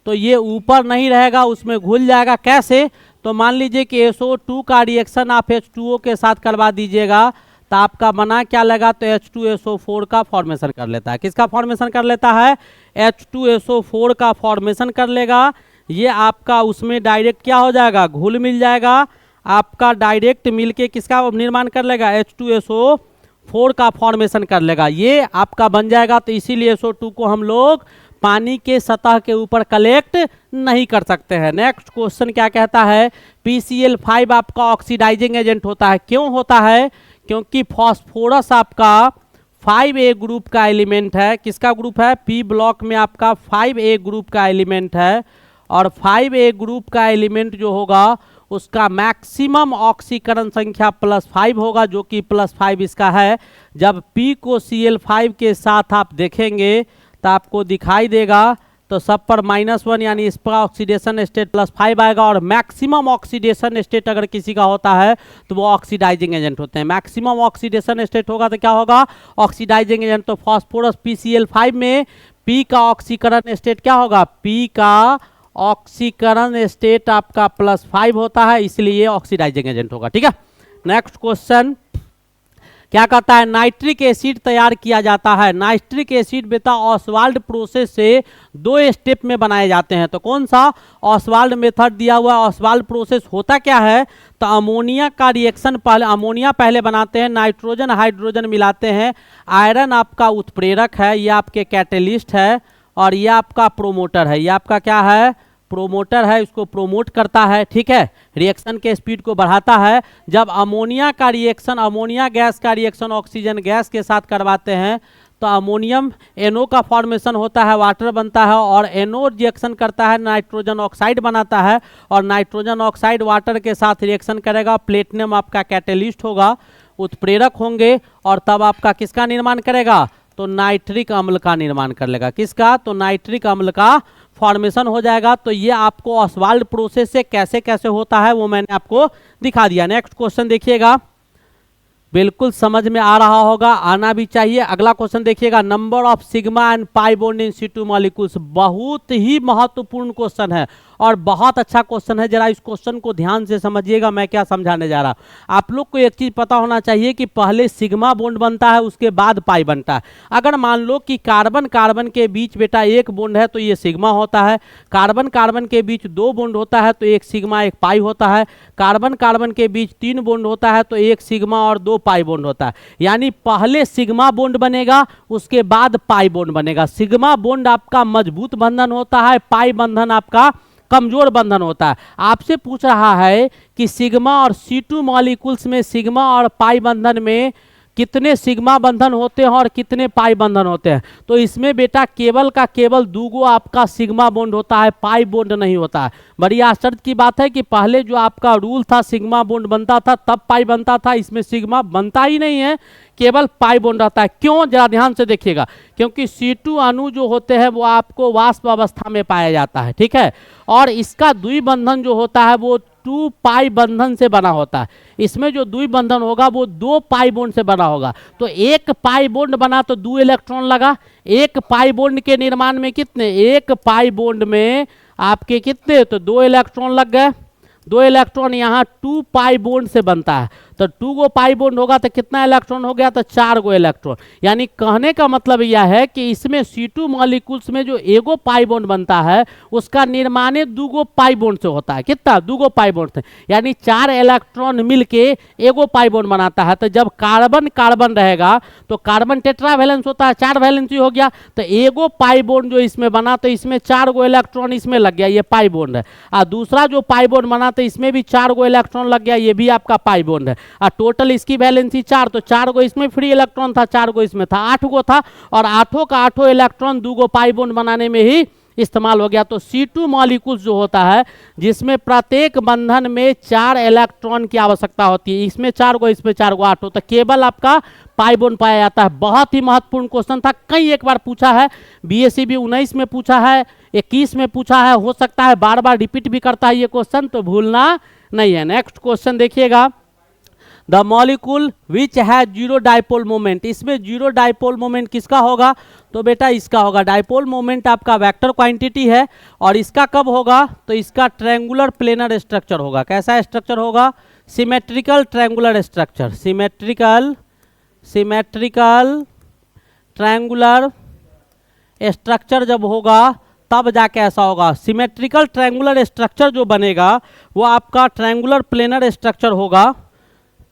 तो ये ऊपर नहीं रहेगा, उसमें घुल जाएगा। कैसे, तो मान लीजिए कि SO2 का रिएक्शन आप H2O के साथ करवा दीजिएगा, तो आपका बना क्या लगा, तो H2SO4 का फॉर्मेशन कर लेता है। किसका फॉर्मेशन कर लेता है, H2SO4 का फॉर्मेशन कर लेगा। ये आपका उसमें डायरेक्ट क्या हो जाएगा, घुल मिल जाएगा, आपका डायरेक्ट मिलके किसका निर्माण कर लेगा, H2SO4 का फॉर्मेशन कर लेगा, ये आपका बन जाएगा। तो इसीलिए SO2 को हम लोग पानी के सतह के ऊपर कलेक्ट नहीं कर सकते हैं। नेक्स्ट क्वेश्चन क्या कहता है, PCl5 आपका ऑक्सीडाइजिंग एजेंट होता है। क्यों होता है, क्योंकि फॉस्फोरस आपका 5A ग्रुप का एलिमेंट है। किसका ग्रुप है, P ब्लॉक में आपका 5A ग्रुप का एलिमेंट है, और 5A ग्रुप का एलिमेंट जो होगा उसका मैक्सिमम ऑक्सीकरण संख्या +5 होगा, जो कि +5 इसका है। जब P को Cl5 के साथ आप देखेंगे तो आपको दिखाई देगा, तो सब पर -1 यानी इस पर ऑक्सीडेशन स्टेट +5 आएगा, और मैक्सिमम ऑक्सीडेशन स्टेट अगर किसी का होता है तो वो ऑक्सीडाइजिंग एजेंट होते हैं। मैक्सिमम ऑक्सीडेशन स्टेट होगा तो क्या होगा, ऑक्सीडाइजिंग एजेंट। तो फॉस्फोरस PCl5 में P का ऑक्सीकरण स्टेट क्या होगा, P का ऑक्सीकरण स्टेट आपका +5 होता है, इसलिए ये ऑक्सीडाइजिंग एजेंट होगा। ठीक है, नेक्स्ट क्वेश्चन क्या कहता है, नाइट्रिक एसिड तैयार किया जाता है। नाइट्रिक एसिड बेटा ऑसवाल्ड प्रोसेस से 2 स्टेप में बनाए जाते हैं। तो कौन सा ऑसवाल्ड मेथड दिया हुआ है। ऑसवाल्ड प्रोसेस होता क्या है, तो अमोनिया का रिएक्शन पहले, अमोनिया पहले बनाते हैं, नाइट्रोजन हाइड्रोजन मिलाते हैं, आयरन आपका उत्प्रेरक है, ये आपके कैटेलिस्ट है, और ये आपका प्रोमोटर है। ये आपका क्या है, प्रोमोटर है, इसको प्रोमोट करता है। ठीक है, रिएक्शन के स्पीड को बढ़ाता है। जब अमोनिया का रिएक्शन, अमोनिया गैस का रिएक्शन ऑक्सीजन गैस के साथ करवाते हैं तो अमोनियम NO का फॉर्मेशन होता है, वाटर बनता है, और NO रिएक्शन करता है, नाइट्रोजन ऑक्साइड बनाता है, और नाइट्रोजन ऑक्साइड वाटर के साथ रिएक्शन करेगा, प्लेटिनम आपका कैटेलिस्ट होगा, उत्प्रेरक होंगे, और तब आपका किसका निर्माण करेगा, तो नाइट्रिक अम्ल का निर्माण कर लेगा। किसका, तो नाइट्रिक अम्ल का फॉर्मेशन हो जाएगा। तो ये आपको ऑसवाल्ड प्रोसेस से कैसे कैसे होता है वो मैंने आपको दिखा दिया। नेक्स्ट क्वेश्चन देखिएगा, बिल्कुल समझ में आ रहा होगा, आना भी चाहिए। अगला क्वेश्चन देखिएगा, number of sigma and pi bond in C2 molecules. बहुत ही महत्वपूर्ण क्वेश्चन है और बहुत अच्छा क्वेश्चन है। जरा इस क्वेश्चन को ध्यान से समझिएगा, मैं क्या समझाने जा रहा हूं। आप लोग को एक चीज पता होना चाहिए कि पहले सिग्मा बॉन्ड बनता है, उसके बाद पाई बनता है। अगर मान लो कि कार्बन कार्बन के बीच बेटा एक बॉन्ड है तो ये सिग्मा होता है, कार्बन कार्बन के बीच 2 बॉन्ड होता है तो एक सिग्मा एक पाई होता है, कार्बन कार्बन के बीच 3 बॉन्ड होता है तो एक सिग्मा और 2 पाई बॉन्ड होता है। यानी पहले सिग्मा बॉन्ड बनेगा, उसके बाद पाई बॉन्ड बनेगा। सिग्मा बॉन्ड आपका मजबूत बंधन होता है, पाई बंधन आपका कमजोर बंधन होता है। आपसे पूछ रहा है कि सिग्मा और C2 मॉलिक्यूल्स में सिग्मा और पाई बंधन में कितने सिग्मा बंधन होते हैं और कितने पाई बंधन होते हैं। तो इसमें बेटा केवल का केवल 2 आपका सिग्मा बॉन्ड होता है, पाई बॉन्ड नहीं होता है। बड़ी आश्चर्य की बात है कि पहले जो आपका रूल था सिग्मा बॉन्ड बनता था तब पाई बनता था, इसमें सिग्मा बनता ही नहीं है, केवल पाई बॉन्ड रहता है। क्यों, जरा ध्यान से देखिएगा, क्योंकि C2 अणु जो होते हैं वो आपको वाष्प अवस्था में पाया जाता है। ठीक है, और इसका द्विबंधन जो होता है वो 2 पाई बंधन से बना होता है। इसमें जो द्विबंधन होगा वो 2 पाई बॉन्ड से बना होगा। तो एक पाई बॉन्ड बना तो 2 इलेक्ट्रॉन लगा। एक पाई बॉन्ड के निर्माण में कितने, एक पाई बॉन्ड में आपके कितने, तो 2 इलेक्ट्रॉन लग गए। 2 इलेक्ट्रॉन यहाँ 2 पाई बॉन्ड से बनता है, तो 2 पाई बॉन्ड होगा तो कितना इलेक्ट्रॉन हो गया, तो 4 इलेक्ट्रॉन। यानी कहने का मतलब यह है कि इसमें C2 मॉलिक्यूल्स में जो एगो पाई बॉन्ड बनता है उसका निर्माण 2 पाई बॉन्ड से होता है। कितना, 2 पाई बॉन्ड से, यानी 4 इलेक्ट्रॉन मिलके एगो पाई बॉन्ड बनाता है। तो जब कार्बन कार्बन रहेगा तो कार्बन टेट्रावैलेंस होता है, 4 वैलेंसी हो गया, तो एगो पाई बॉन्ड जो इसमें बना तो इसमें 4 इलेक्ट्रॉन इसमें लग गया, ये पाई बॉन्ड है। और दूसरा जो पाई बॉन्ड बना तो इसमें भी 4 इलेक्ट्रॉन लग गया, ये भी आपका पाई बॉन्ड है। और टोटल इसकी वैलेंसी 4, तो 4 इसमें फ्री इलेक्ट्रॉन था, 4 इसमें था, 8 था, और 8 का 8 इलेक्ट्रॉन 2 पाई बॉन्ड बनाने में ही इस्तेमाल हो गया। तो C2 मॉलिक्यूल्स जो होता है जिसमें प्रत्येक बंधन में 4 इलेक्ट्रॉन की आवश्यकता होती है, इसमें 4 इसमें 4 8 तो केवल आपका पाई बॉन्ड पाया जाता है। बहुत ही महत्वपूर्ण क्वेश्चन था, कई एक बार पूछा है, BSCB 19 में पूछा है, 21 में पूछा है, हो सकता है बार बार रिपीट भी करता है ये क्वेश्चन, तो भूलना नहीं है। नेक्स्ट क्वेश्चन देखिएगा, द मॉलिक्यूल विच है 0 डाइपोल मोमेंट। इसमें 0 डाइपोल मोमेंट किसका होगा, तो बेटा इसका होगा। डाइपोल मोमेंट आपका वेक्टर क्वांटिटी है, और इसका कब होगा, तो इसका ट्रायंगुलर प्लेनर स्ट्रक्चर होगा। कैसा स्ट्रक्चर होगा, symmetrical triangular structure, symmetrical triangular structure जब होगा तब जाके ऐसा होगा। सिमेट्रिकल ट्रायंगुलर स्ट्रक्चर जो बनेगा वो आपका ट्रायंगुलर प्लेनर स्ट्रक्चर होगा,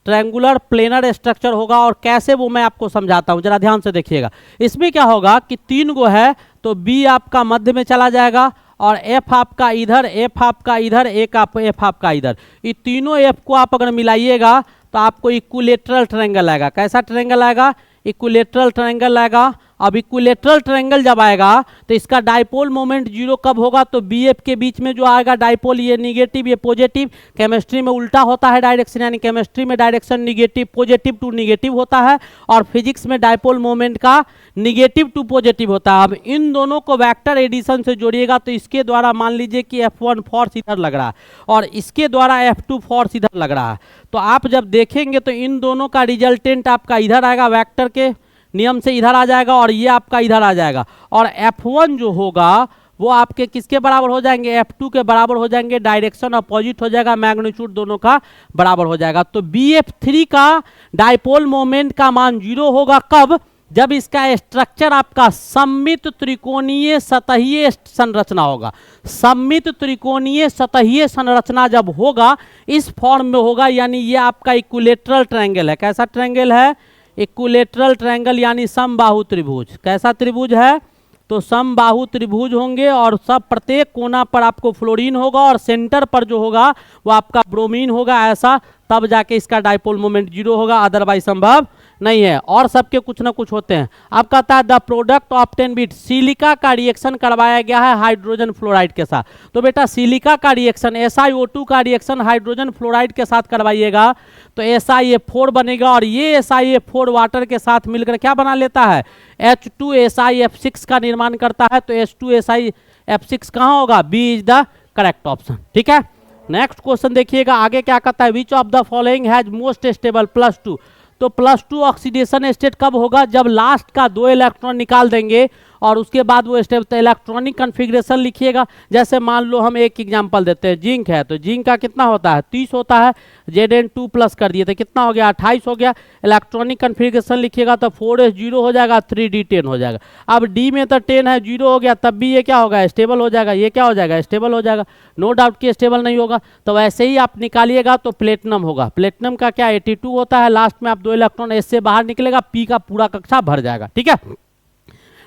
ट्रायंगुलर प्लेनर स्ट्रक्चर होगा। और कैसे वो मैं आपको समझाता हूँ, जरा ध्यान से देखिएगा। इसमें क्या होगा कि 3 है तो B आपका मध्य में चला जाएगा, और F आपका इधर, F आपका इधर, एक आप F आपका इधर। ये तीनों F को आप अगर मिलाइएगा तो आपको इक्विलेटरल ट्रायंगल आएगा। कैसा ट्रायंगल आएगा, इक्विलेटरल ट्रायंगल आएगा। अब इक्विलेटरल ट्रायंगल जब आएगा तो इसका डाइपोल मोमेंट 0 कब होगा, तो BF के बीच में जो आएगा डाइपोल, ये निगेटिव ये पॉजिटिव। केमिस्ट्री में उल्टा होता है डायरेक्शन, यानी केमिस्ट्री में direction negative positive to negative होता है, और फिजिक्स में डाइपोल मोमेंट का निगेटिव टू पॉजिटिव होता है। अब इन दोनों को वेक्टर एडिशन से जोड़िएगा तो इसके द्वारा मान लीजिए कि F1 फोर्स इधर लग रहा है और इसके द्वारा F2 फोर्स इधर लग रहा है। तो आप जब देखेंगे तो इन दोनों का रिजल्टेंट आपका इधर आएगा वेक्टर के, नियम से इधर आ जाएगा और ये आपका इधर आ जाएगा, और F1 जो होगा वो आपके किसके बराबर हो जाएंगे, F2 के बराबर हो जाएंगे, डायरेक्शन अपोजिट हो जाएगा, मैग्नीट्यूड दोनों का बराबर हो जाएगा। तो BF3 का डायपोल मोमेंट का मान 0 होगा कब, जब इसका स्ट्रक्चर आपका सममित त्रिकोणीय सतहीय संरचना होगा। सममित त्रिकोणीय सतहीय संरचना जब होगा, इस फॉर्म में होगा, यानी ये आपका इक्विलेटरल ट्रायंगल है। कैसा ट्रायंगल है, इक्विलेटरल ट्रायंगल यानी समबाहु त्रिभुज। कैसा त्रिभुज है, तो समबाहु त्रिभुज होंगे और सब प्रत्येक कोना पर आपको फ्लोरीन होगा और सेंटर पर जो होगा वो आपका ब्रोमीन होगा, ऐसा तब जाके इसका डायपोल मोमेंट 0 होगा, अदरवाइज संभव नहीं है। और सबके कुछ ना कुछ होते हैं। अब कहता है the product obtain with silica का रिएक्शन करवाया गया है हाइड्रोजन फ्लोराइड के साथ। तो बेटा सिलिका का रिएक्शन SiO2 का रिएक्शन हाइड्रोजन फ्लोराइड के साथ करवाइएगा तो SiF4 बनेगा, और ये SiF4 वाटर के साथ मिलकर क्या बना लेता है, H2SiF6 का निर्माण करता है। तो H2SiF6 कहाँ होगा, B is the correct option. ठीक है, नेक्स्ट क्वेश्चन देखिएगा आगे क्या कहता है, विच of the following has most stable +2। तो +2 ऑक्सीडेशन स्टेट कब होगा, जब लास्ट का 2 इलेक्ट्रॉन निकाल देंगे और उसके बाद वो स्टेप। तो इलेक्ट्रॉनिक कन्फिग्रेशन लिखिएगा, जैसे मान लो हम एक एग्जांपल देते हैं, जिंक है तो जिंक का कितना होता है 30 होता है, Zn2+ कर दिए तो कितना हो गया 28 हो गया। इलेक्ट्रॉनिक कन्फिग्रेशन लिखिएगा तो 4s 0 हो जाएगा, 3d 10 हो जाएगा। अब d में तो 10 है, 0 हो गया, तब भी ये क्या होगा स्टेबल हो जाएगा, ये क्या हो जाएगा स्टेबल हो जाएगा, नो डाउट कि स्टेबल नहीं होगा। तो वैसे ही आप निकालिएगा तो प्लेटिनम होगा, प्लेटिनम का क्या 82 होता है, लास्ट में आप 2 इलेक्ट्रॉन इससे बाहर निकलेगा, P का पूरा कक्षा भर जाएगा। ठीक है,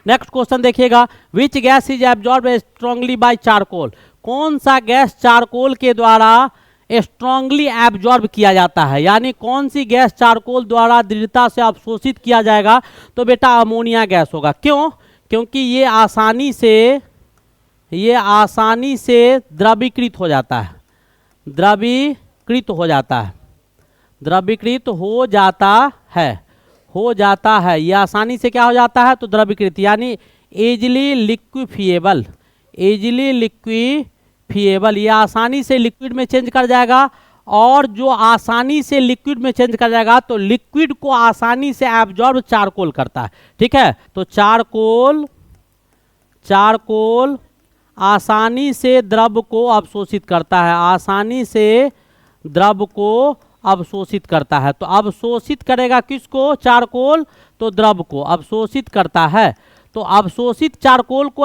नेक्स्ट क्वेश्चन देखिएगा, which gas is absorb strongly by charcoal. कौन सा गैस चारकोल के द्वारा स्ट्रांगली एब्जॉर्ब किया जाता है, यानी कौन सी गैस चारकोल द्वारा दृढ़ता से अवशोषित किया जाएगा। तो बेटा अमोनिया गैस होगा। क्यों, क्योंकि ये आसानी से द्रवीकृत हो जाता है, द्रवीकृत हो जाता है, द्रवीकृत हो जाता है, ये आसानी से क्या हो जाता है, तो द्रवीकृत यानी easily लिक्विफिएबल, ये आसानी से लिक्विड में चेंज कर जाएगा। और जो आसानी से लिक्विड में चेंज कर जाएगा तो लिक्विड को आसानी से एब्जॉर्ब चारकोल करता है। ठीक है, तो चारकोल आसानी से द्रव को अवशोषित करता है, आसानी से द्रव को अवशोषित करता है। तो अवशोषित करेगा किसको, चारकोल, तो द्रव को अवशोषित करता है। तो अवशोषित चारकोल को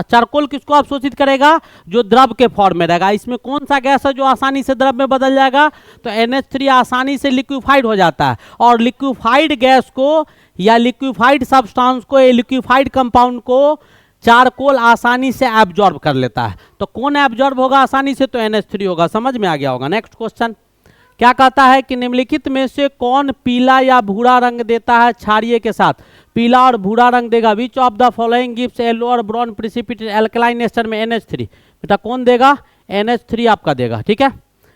चारकोल किसको अवशोषित करेगा, जो द्रव के फॉर्म में रहेगा। इसमें कौन सा गैस है जो आसानी से द्रव में बदल जाएगा, तो NH3 आसानी से लिक्विफाइड हो जाता है। और लिक्विफाइड गैस को या लिक्विफाइड सब्सटेंस को, लिक्विफाइड कंपाउंड को चारकोल आसानी से एब्जॉर्ब कर लेता है। तो कौन एब्जॉर्ब होगा आसानी से, तो NH3 होगा। समझ में आ गया होगा। नेक्स्ट क्वेश्चन क्या कहता है कि निम्नलिखित में से कौन पीला या भूरा रंग देता है क्षारीय के साथ, पीला और भूरा रंग देगा। विच of the following gives yellow और ब्राउन प्रिसिपिटेट एल्कलाइन एस्टर में NH3। बेटा कौन देगा, NH3 आपका देगा। ठीक है,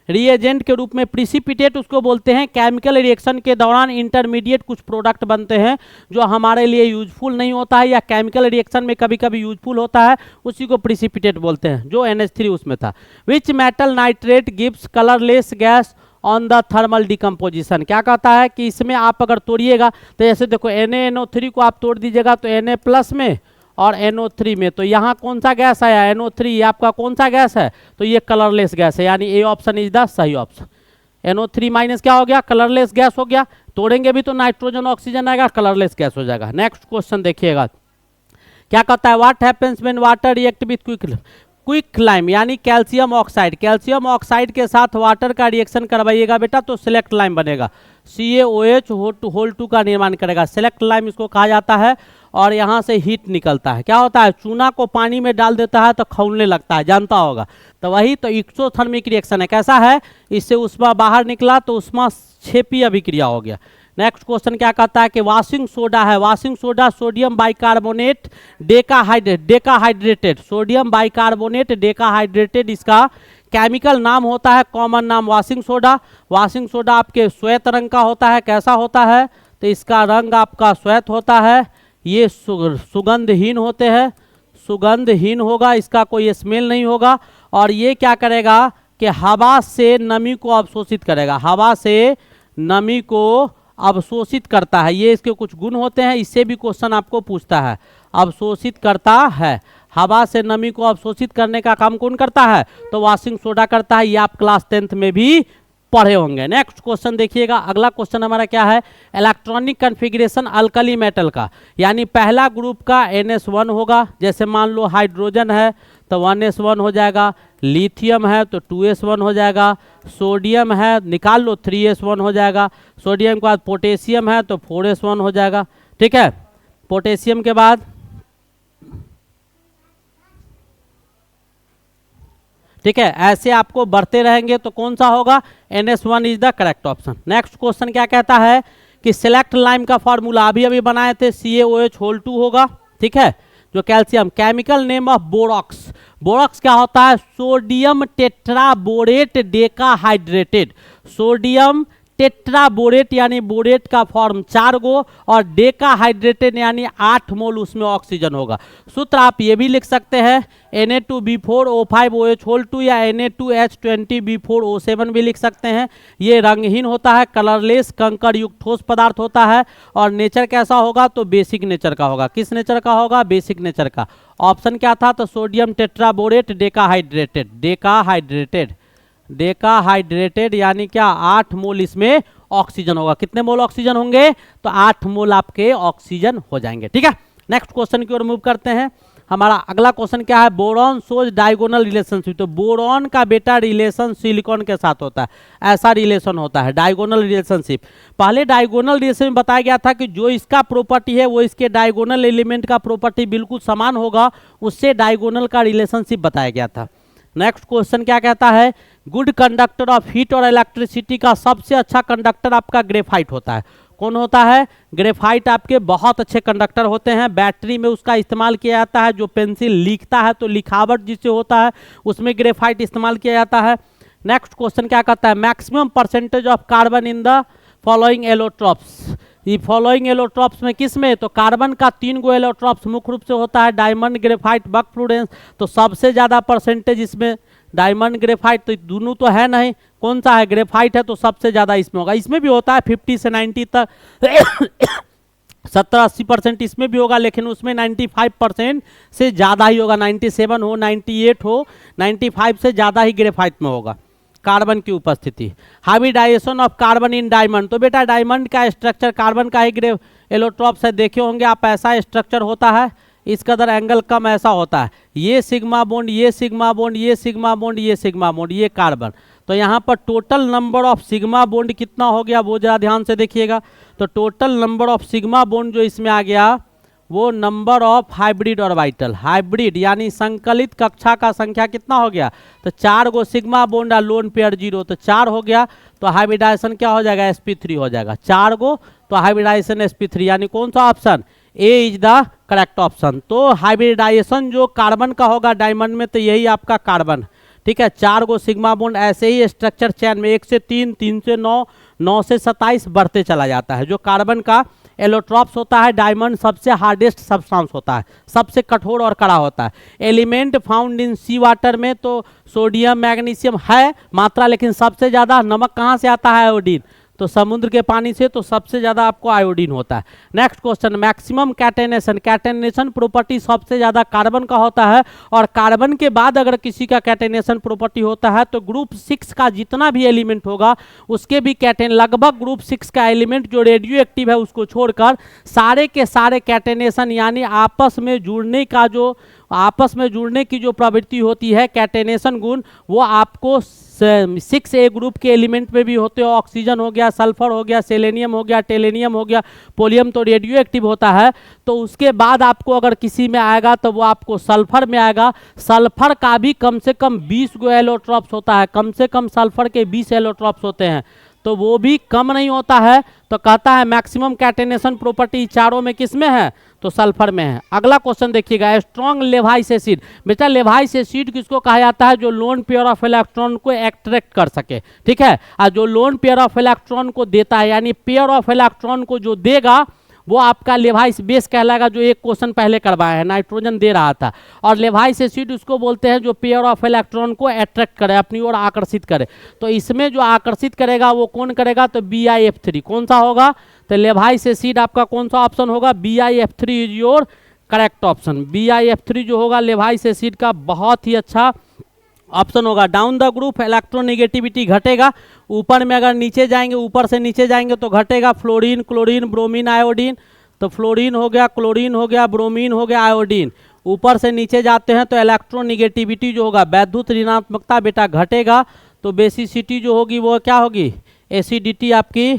रिएजेंट के रूप में प्रिसिपिटेट उसको बोलते हैं, केमिकल रिएक्शन के दौरान इंटरमीडिएट कुछ प्रोडक्ट बनते हैं जो हमारे लिए यूजफुल नहीं होता है या केमिकल रिएक्शन में कभी कभी यूजफुल होता है, उसी को प्रिसिपिटेट बोलते हैं, जो NH3 उसमें था। Which metal nitrate gives colourless gas on the thermal decomposition. क्या कहता है कि इसमें आप अगर तोड़िएगा तो जैसे देखो NaNO3 को आप तोड़ दीजिएगा तो Na+ में और NO3 में, तो यहाँ कौन सा गैस आया NO3, ये आपका कौन सा गैस है, तो ये कलरलेस गैस है, यानी ए ऑप्शन इज द सही ऑप्शन। NO3- क्या हो गया, कलरलेस गैस हो गया। तोड़ेंगे भी तो नाइट्रोजन ऑक्सीजन आएगा, कलरलेस गैस हो जाएगा। नेक्स्ट क्वेश्चन देखिएगा क्या कहता है, what happens when water react with quick lime, यानी कैल्शियम ऑक्साइड के साथ वाटर का रिएक्शन करवाइएगा बेटा तो सिलेक्ट लाइम बनेगा, CaOH होल 2 का निर्माण करेगा। सिलेक्ट लाइम इसको कहा जाता है। और यहाँ से हीट निकलता है, क्या होता है, चूना को पानी में डाल देता है तो खौलने लगता है, जानता होगा, तो वही तो एक्सोथर्मिक रिएक्शन है। कैसा है, इससे उष्मा बाहर निकला तो उष्मा क्षेपीय अभिक्रिया हो गया। नेक्स्ट क्वेश्चन क्या कहता है कि वाशिंग सोडा है, washing soda sodium bicarbonate decahydrated, sodium bicarbonate decahydrated इसका केमिकल नाम होता है, कॉमन नाम वाशिंग सोडा। वाशिंग सोडा आपके श्वेत रंग का होता है। कैसा होता है, तो इसका रंग आपका श्वेत होता है। ये सुगंधहीन होते हैं, सुगंधहीन होगा, इसका कोई स्मेल नहीं होगा। और ये क्या करेगा कि हवा से नमी को अवशोषित करेगा, हवा से नमी को अवशोषित करता है। ये इसके कुछ गुण होते हैं, इससे भी क्वेश्चन आपको पूछता है। अवशोषित करता है, हवा से नमी को अवशोषित करने का काम कौन करता है? तो वॉशिंग सोडा करता है। ये आप क्लास 10th में भी पढ़े होंगे। नेक्स्ट क्वेश्चन देखिएगा, अगला क्वेश्चन हमारा क्या है? इलेक्ट्रॉनिक कॉन्फ़िगरेशन अल्कली मेटल का, यानी पहला ग्रुप का NS1 होगा। जैसे मान लो हाइड्रोजन है तो 1s1 हो जाएगा, लिथियम है तो 2s1 हो जाएगा, सोडियम है निकाल लो 3s1 हो जाएगा, सोडियम के बाद पोटेशियम है तो 4s1 हो जाएगा। ठीक है, पोटेशियम के बाद ठीक है, ऐसे आपको बढ़ते रहेंगे तो कौन सा होगा? NS1 is the correct option. Next question क्या कहता है कि सिलेक्ट लाइम का फॉर्मूला अभी बनाए थे, CaOH2 होगा। ठीक है, जो कैल्शियम, केमिकल नेम ऑफ बोरॉक्स, बोरॉक्स क्या होता है? सोडियम टेट्राबोरेट डेकाहाइड्रेटेड, सोडियम टेट्राबोरेट यानी बोरेट का फॉर्म 4 गो और डेकाहाइड्रेटेड यानी 8 मोल उसमें ऑक्सीजन होगा। सूत्र आप ये भी लिख सकते हैं Na2B4O5OH2 या Na2H20B4O7 भी लिख सकते हैं। ये रंगहीन होता है, कलरलेस कंकड़ युक्त ठोस पदार्थ होता है और नेचर कैसा होगा? तो बेसिक नेचर का होगा। किस नेचर का होगा? बेसिक नेचर का। ऑप्शन क्या था? तो सोडियम टेट्राबोरेट डेकाहाइड्रेटेड, डेकाहाइड्रेटेड, डेकाहाइड्रेटेड यानी क्या? 8 मोल इसमें ऑक्सीजन होगा। कितने मोल ऑक्सीजन होंगे? तो 8 मोल आपके ऑक्सीजन हो जाएंगे। ठीक है, नेक्स्ट क्वेश्चन की ओर मूव करते हैं। हमारा अगला क्वेश्चन क्या है? बोरॉन सोज डायगोनल रिलेशनशिप। तो बोरॉन का बेटा रिलेशन सिलिकॉन के साथ होता है, ऐसा रिलेशन होता है डायगोनल रिलेशनशिप। पहले डायगोनल रिलेशन में बताया गया था कि जो इसका प्रॉपर्टी है वो इसके डायगोनल एलिमेंट का प्रॉपर्टी बिल्कुल समान होगा, उससे डायगोनल का रिलेशनशिप बताया गया था। नेक्स्ट क्वेश्चन क्या कहता है? गुड कंडक्टर ऑफ हीट और इलेक्ट्रिसिटी का सबसे अच्छा कंडक्टर आपका ग्रेफाइट होता है। कौन होता है? ग्रेफाइट आपके बहुत अच्छे कंडक्टर होते हैं। बैटरी में उसका इस्तेमाल किया जाता है। जो पेंसिल लिखता है तो लिखावट जिससे होता है उसमें ग्रेफाइट इस्तेमाल किया जाता है। नेक्स्ट क्वेश्चन क्या कहता है? Maximum percentage of carbon in the following allotropes. ये फॉलोइंग एलोट्रॉप्स में किस में? तो कार्बन का 3 गो एलोट्रॉप्स मुख्य रूप से होता है डायमंड, ग्रेफाइट, बक फ्लूरेंस। तो सबसे ज़्यादा परसेंटेज इसमें डायमंड, ग्रेफाइट, तो दोनों तो है नहीं, कौन सा है? ग्रेफाइट है, तो सबसे ज़्यादा इसमें होगा। इसमें भी होता है 50 से 90 तक 70-80% इसमें भी होगा, लेकिन उसमें 95% से ज़्यादा ही होगा। 97 हो, 98 हो, 95 से ज़्यादा ही ग्रेफाइट में होगा कार्बन की उपस्थिति। Hybridisation of carbon in diamond. तो बेटा डायमंड का स्ट्रक्चर कार्बन का ही एलोट्रॉप्स है, देखे होंगे आप, ऐसा स्ट्रक्चर होता है, इस कदर एंगल कम ऐसा होता है। ये सिग्मा बॉन्ड, ये सिग्मा बॉन्ड, ये सिग्मा बॉन्ड, ये सिग्मा बॉन्ड, ये कार्बन। तो यहाँ पर total number of sigma bond कितना हो गया वो जरा ध्यान से देखिएगा। तो total number of sigma bond जो इसमें आ गया वो number of hybrid orbital, hybrid यानी संकलित कक्षा का संख्या कितना हो गया? तो 4 गो सिग्मा बॉन्ड और लोन पेयर 0, तो 4 हो गया। तो हाइब्रिडाइजेशन क्या हो जाएगा? sp3 हो जाएगा। 4 गो तो हाइब्रिडाइजेशन sp3, यानी कौन सा option? A is the correct option. तो हाइब्रिडाइजेशन जो कार्बन का होगा डायमंड में, तो यही आपका कार्बन। ठीक है, 4 गो सिग्मा बॉन्ड, ऐसे ही स्ट्रक्चर चैन में 1 से 3, 3 से 9, 9 से 27 बढ़ते चला जाता है। जो कार्बन का एलोट्रॉप्स होता है डायमंड सबसे हार्डेस्ट सब्सटेंस होता है, सबसे कठोर और कड़ा होता है। Element found in sea water में तो सोडियम, मैग्नीशियम है मात्रा, लेकिन सबसे ज़्यादा नमक कहाँ से आता है? आयोडीन। तो समुद्र के पानी से, तो सबसे ज़्यादा आपको आयोडीन होता है। Next question, maximum catenation. Catenation property सबसे ज़्यादा कार्बन का होता है, और कार्बन के बाद अगर किसी का कैटेनेशन प्रॉपर्टी होता है तो ग्रुप 6 का जितना भी एलिमेंट होगा उसके भी कैटेन, लगभग ग्रुप 6 का एलिमेंट जो रेडियो एक्टिव है उसको छोड़कर सारे के सारे कैटेनेशन यानी आपस में जुड़ने का जो आपस में जुड़ने की जो प्रवृत्ति होती है, कैटेनेशन गुण, वो आपको 6A ग्रुप के एलिमेंट में भी होते हो। ऑक्सीजन हो गया, सल्फर हो गया, सेलेनियम हो गया, टेलेनियम हो गया, पोलियम तो रेडियो एक्टिव होता है। तो उसके बाद आपको अगर किसी में आएगा तो वो आपको सल्फर में आएगा। सल्फर का भी कम से कम 20 गो एलोट्रॉप्स होता है, कम से कम सल्फर के 20 एलोट्रॉप्स होते हैं, तो वो भी कम नहीं होता है। तो कहता है मैक्सिमम कैटेनेशन प्रॉपर्टी चारों में किस में है? तो सल्फर में है। अगला क्वेश्चन देखिएगा, स्ट्रॉन्ग लेवाइस एसिड। बेटा लेवाइस एसिड किसको कहा जाता है? जो लोन पेयर ऑफ इलेक्ट्रॉन को एक्ट्रैक्ट कर सके। ठीक है, और जो लोन पेयर ऑफ इलेक्ट्रॉन को देता है यानी पेयर ऑफ इलेक्ट्रॉन को जो देगा वो आपका लेवाइस बेस कहलाएगा, जो एक क्वेश्चन पहले करवाया है, नाइट्रोजन दे रहा था। और लेवाइस एसिड उसको बोलते हैं जो पेयर ऑफ इलेक्ट्रॉन को अट्रैक्ट करे, अपनी ओर आकर्षित करे। तो इसमें जो आकर्षित करेगा वो कौन करेगा, तो BiF3 कौन सा होगा, तो लेवाइस एसिड आपका कौन सा ऑप्शन होगा, BiF3 is your correct option. BiF3 जो होगा लेवाइस एसिड का बहुत ही अच्छा ऑप्शन होगा। डाउन द ग्रुप इलेक्ट्रोनेगेटिविटी घटेगा, ऊपर में अगर नीचे जाएंगे, ऊपर से नीचे जाएंगे तो घटेगा फ्लोरीन, क्लोरीन, ब्रोमीन, आयोडीन। तो फ्लोरीन हो गया, क्लोरीन हो गया, ब्रोमीन हो गया, आयोडीन। ऊपर से नीचे जाते हैं तो इलेक्ट्रोनेगेटिविटी जो होगा, वैद्युत ऋणात्मकता बेटा घटेगा। तो बेसिसिटी जो होगी वो क्या होगी, एसिडिटी, आपकी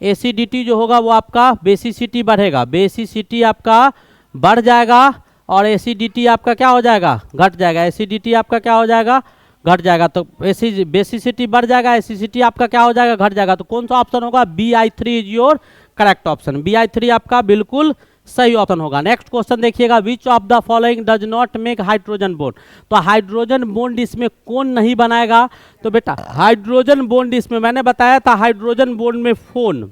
एसिडिटी जो होगा वो आपका बेसिसिटी बढ़ेगा, बेसिसिटी आपका बढ़ जाएगा और एसिडिटी आपका क्या हो जाएगा, घट जाएगा। एसिडिटी आपका क्या हो जाएगा, घट जाएगा। तो बेसिसिटी बढ़ जाएगा, एसिडिटी आपका क्या हो जाएगा, घट जाएगा। तो कौन सा ऑप्शन होगा, BI3 is your correct option. BI3 आपका बिल्कुल सही ऑप्शन होगा। नेक्स्ट क्वेश्चन देखिएगा, विच of the following does not make hydrogen bond. तो हाइड्रोजन बॉन्ड इसमें कौन नहीं बनाएगा, तो बेटा हाइड्रोजन बॉन्ड इसमें मैंने बताया था, हाइड्रोजन बॉन्ड में फोन,